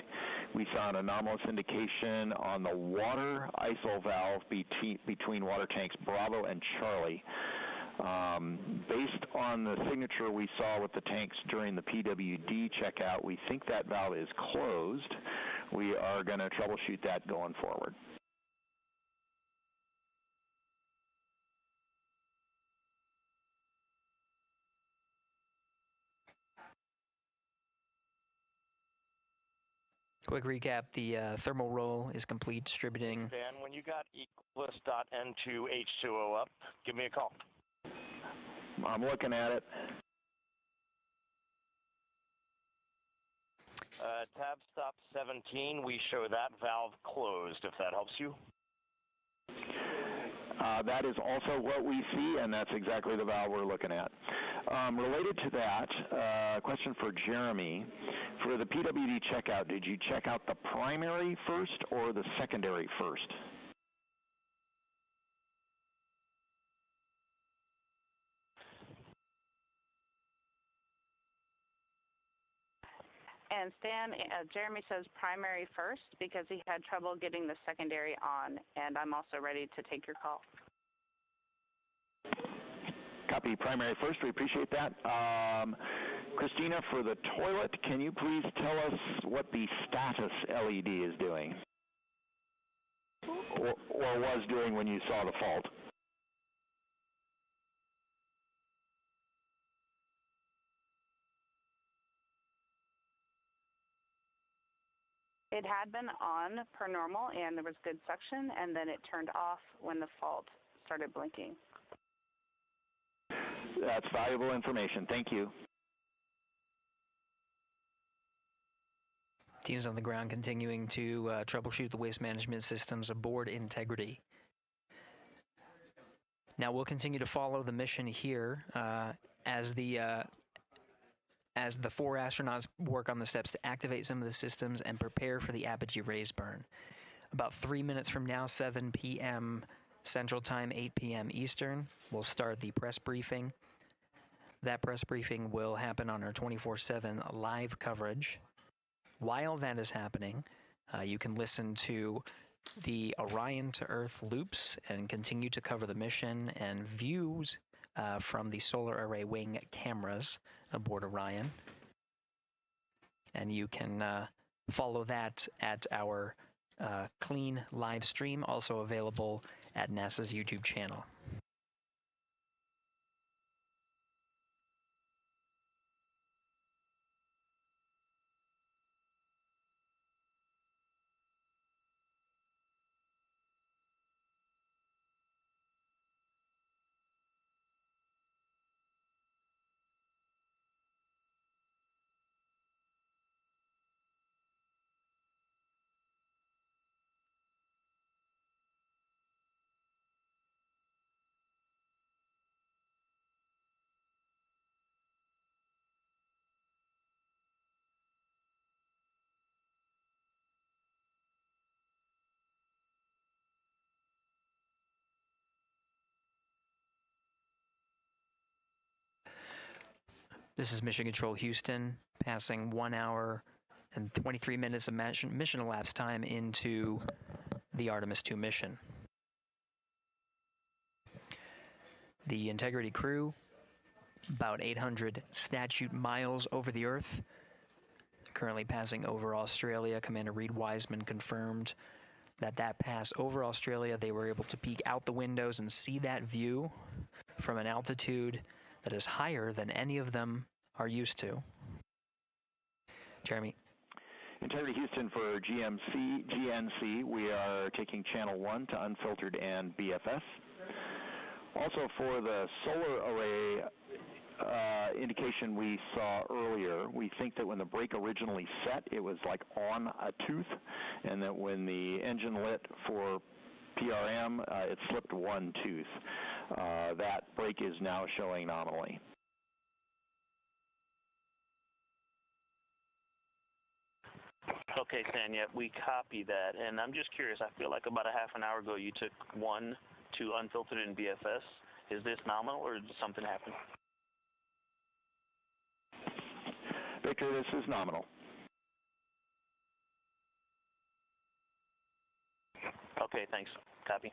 We saw an anomalous indication on the water ISO valve between water tanks Bravo and Charlie. Based on the signature we saw with the tanks during the PWD checkout, we think that valve is closed. We are going to troubleshoot that going forward. Quick recap, the thermal roll is complete, distributing. Dan, when you got Equus.N2H2O up, give me a call. I'm looking at it. Tab stop 17, we show that valve closed, if that helps you. That is also what we see, and that's exactly the valve we're looking at. Related to that, question for Jeremy. For the PWD checkout, did you check out the primary first or the secondary first? And Stan, Jeremy says primary first because he had trouble getting the secondary on, and I'm also ready to take your call. Copy primary first. We appreciate that. Christina, for the toilet, can you please tell us what the status LED is doing or was doing when you saw the fault? It had been on per normal, and there was good suction, and then it turned off when the fault started blinking. That's valuable information. Thank you. Teams on the ground continuing to troubleshoot the waste management systems aboard Integrity. Now we'll continue to follow the mission here as the 4 astronauts work on the steps to activate some of the systems and prepare for the apogee raise burn. About 3 minutes from now, 7 p.m. Central Time, 8 p.m. Eastern, we'll start the press briefing. That press briefing will happen on our 24/7 live coverage. While that is happening, you can listen to the Orion to Earth loops and continue to cover the mission and views from the solar array wing cameras aboard Orion. And you can follow that at our clean live stream, also available at NASA's YouTube channel. This is Mission Control Houston, passing 1 hour and 23 minutes of mission elapsed time into the Artemis 2 mission. The Integrity crew, about 800 statute miles over the Earth, currently passing over Australia. Commander Reed Wiseman confirmed that pass over Australia, they were able to peek out the windows and see that view from an altitude that is higher than any of them are used to. Jeremy. Integrity Houston for GNC, we are taking channel 1 to unfiltered and BFS. Also for the solar array indication we saw earlier, we think that when the brake originally set, it was like on a tooth, and that when the engine lit for PRM, it slipped one tooth. That brake is now showing nominally. Okay, Tanya, we copy that, and I'm just curious. I feel like about a half an hour ago you took 1 to unfiltered and BFS. Is this nominal, or did something happen? Victor, this is nominal. Okay, thanks. Copy.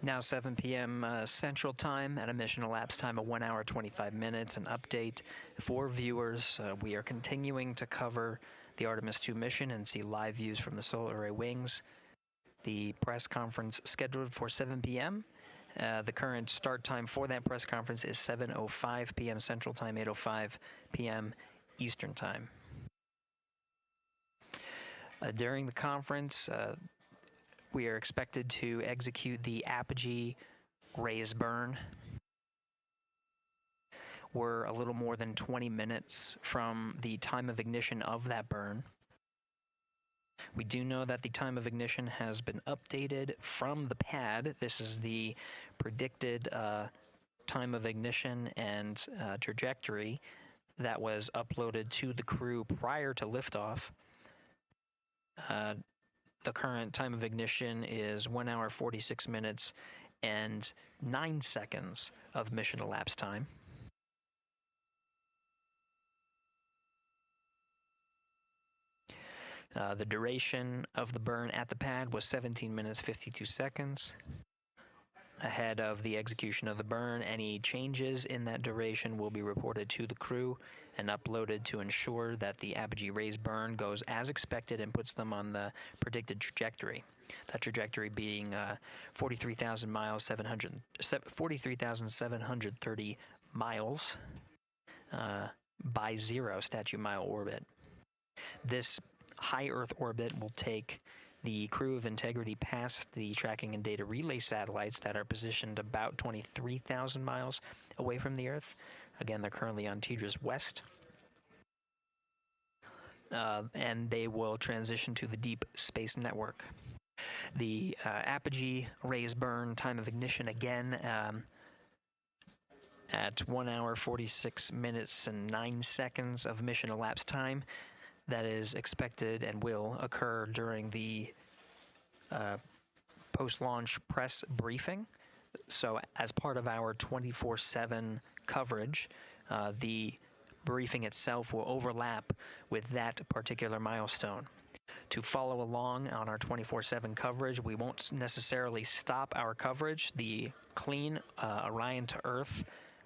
Now 7 p.m. Central Time at a mission elapsed time of 1 hour 25 minutes. An update for viewers. We are continuing to cover the Artemis 2 mission and see live views from the solar array wings. The press conference scheduled for 7 p.m. The current start time for that press conference is 7:05 p.m. Central Time, 8:05 p.m. Eastern Time. During the conference, we are expected to execute the apogee raise burn. We're a little more than 20 minutes from the time of ignition of that burn. We do know that the time of ignition has been updated from the pad. This is the predicted time of ignition and trajectory that was uploaded to the crew prior to liftoff. The current time of ignition is 1 hour 46 minutes and 9 seconds of mission elapsed time. The duration of the burn at the pad was 17 minutes 52 seconds. Ahead of the execution of the burn, any changes in that duration will be reported to the crew and uploaded to ensure that the apogee raise burn goes as expected and puts them on the predicted trajectory. That trajectory being 43,730 miles by 0 statute mile orbit. This high Earth orbit will take the crew of Integrity past the tracking and data relay satellites that are positioned about 23,000 miles away from the Earth. Again, they're currently on TDRS West. And they will transition to the Deep Space Network. The apogee raise burn time of ignition again at 1 hour 46 minutes and 9 seconds of mission elapsed time. That is expected and will occur during the post-launch press briefing. So as part of our 24/7 coverage, the briefing itself will overlap with that particular milestone. To follow along on our 24/7 coverage, we won't necessarily stop our coverage. The clean Orion to Earth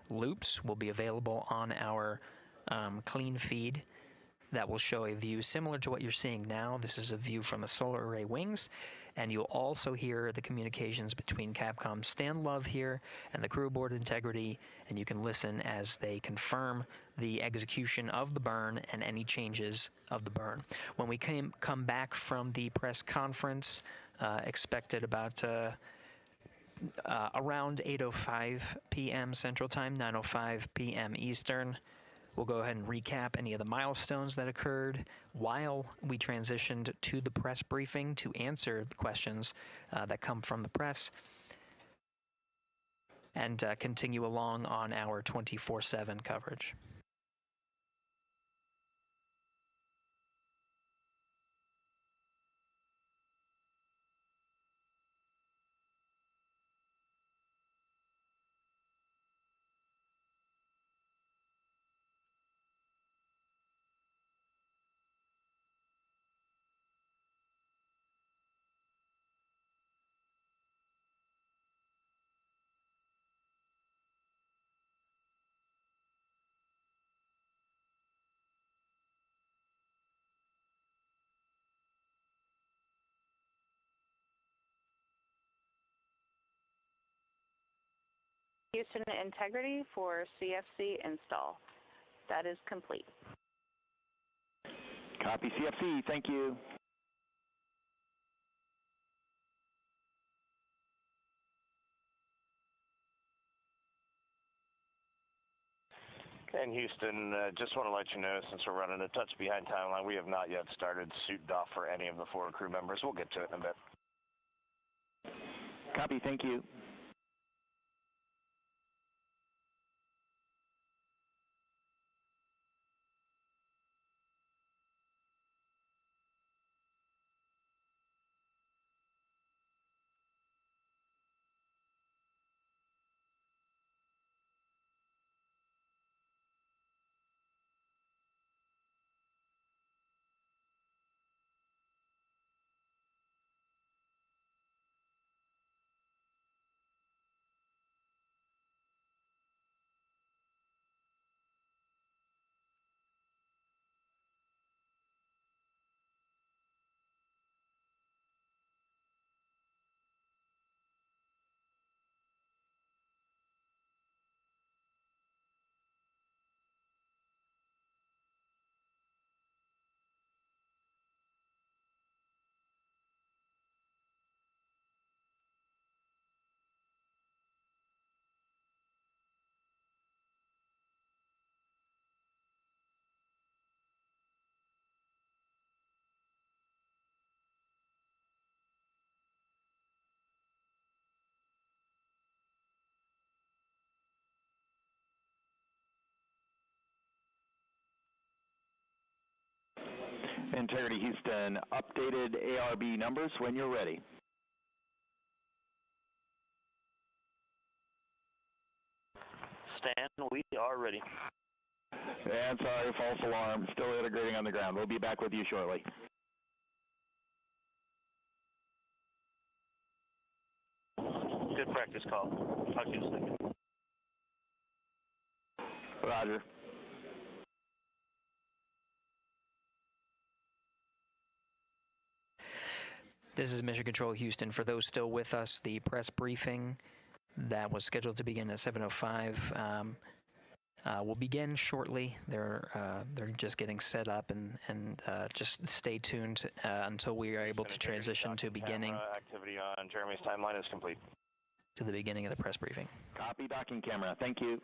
loops will be available on our clean feed. That will show a view similar to what you're seeing now. This is a view from the solar array wings, and you'll also hear the communications between Capcom's Stan Love here and the crew aboard Integrity, and you can listen as they confirm the execution of the burn and any changes of the burn. When we come back from the press conference, expected about around 8:05 p.m. Central Time, 9:05 p.m. Eastern. We'll go ahead and recap any of the milestones that occurred while we transitioned to the press briefing to answer the questions that come from the press, and continue along on our 24/7 coverage. Houston Integrity for CFC install. That is complete. Copy CFC, thank you. Okay, in Houston, just want to let you know, since we're running a touch behind timeline, we have not yet started suit doff for any of the forward crew members. We'll get to it in a bit. Copy, thank you. Integrity Houston, updated ARB numbers when you're ready. Stan, we are ready. And sorry, false alarm. Still integrating on the ground. We'll be back with you shortly. Good practice call. Talk to you in a second. Roger. This is Mission Control Houston. For those still with us, the press briefing that was scheduled to begin at 7:05 will begin shortly. They're just getting set up, and just stay tuned until we are able to transition to beginning. Activity on Jeremy's timeline is complete. To the beginning of the press briefing. Copy, docking camera. Thank you.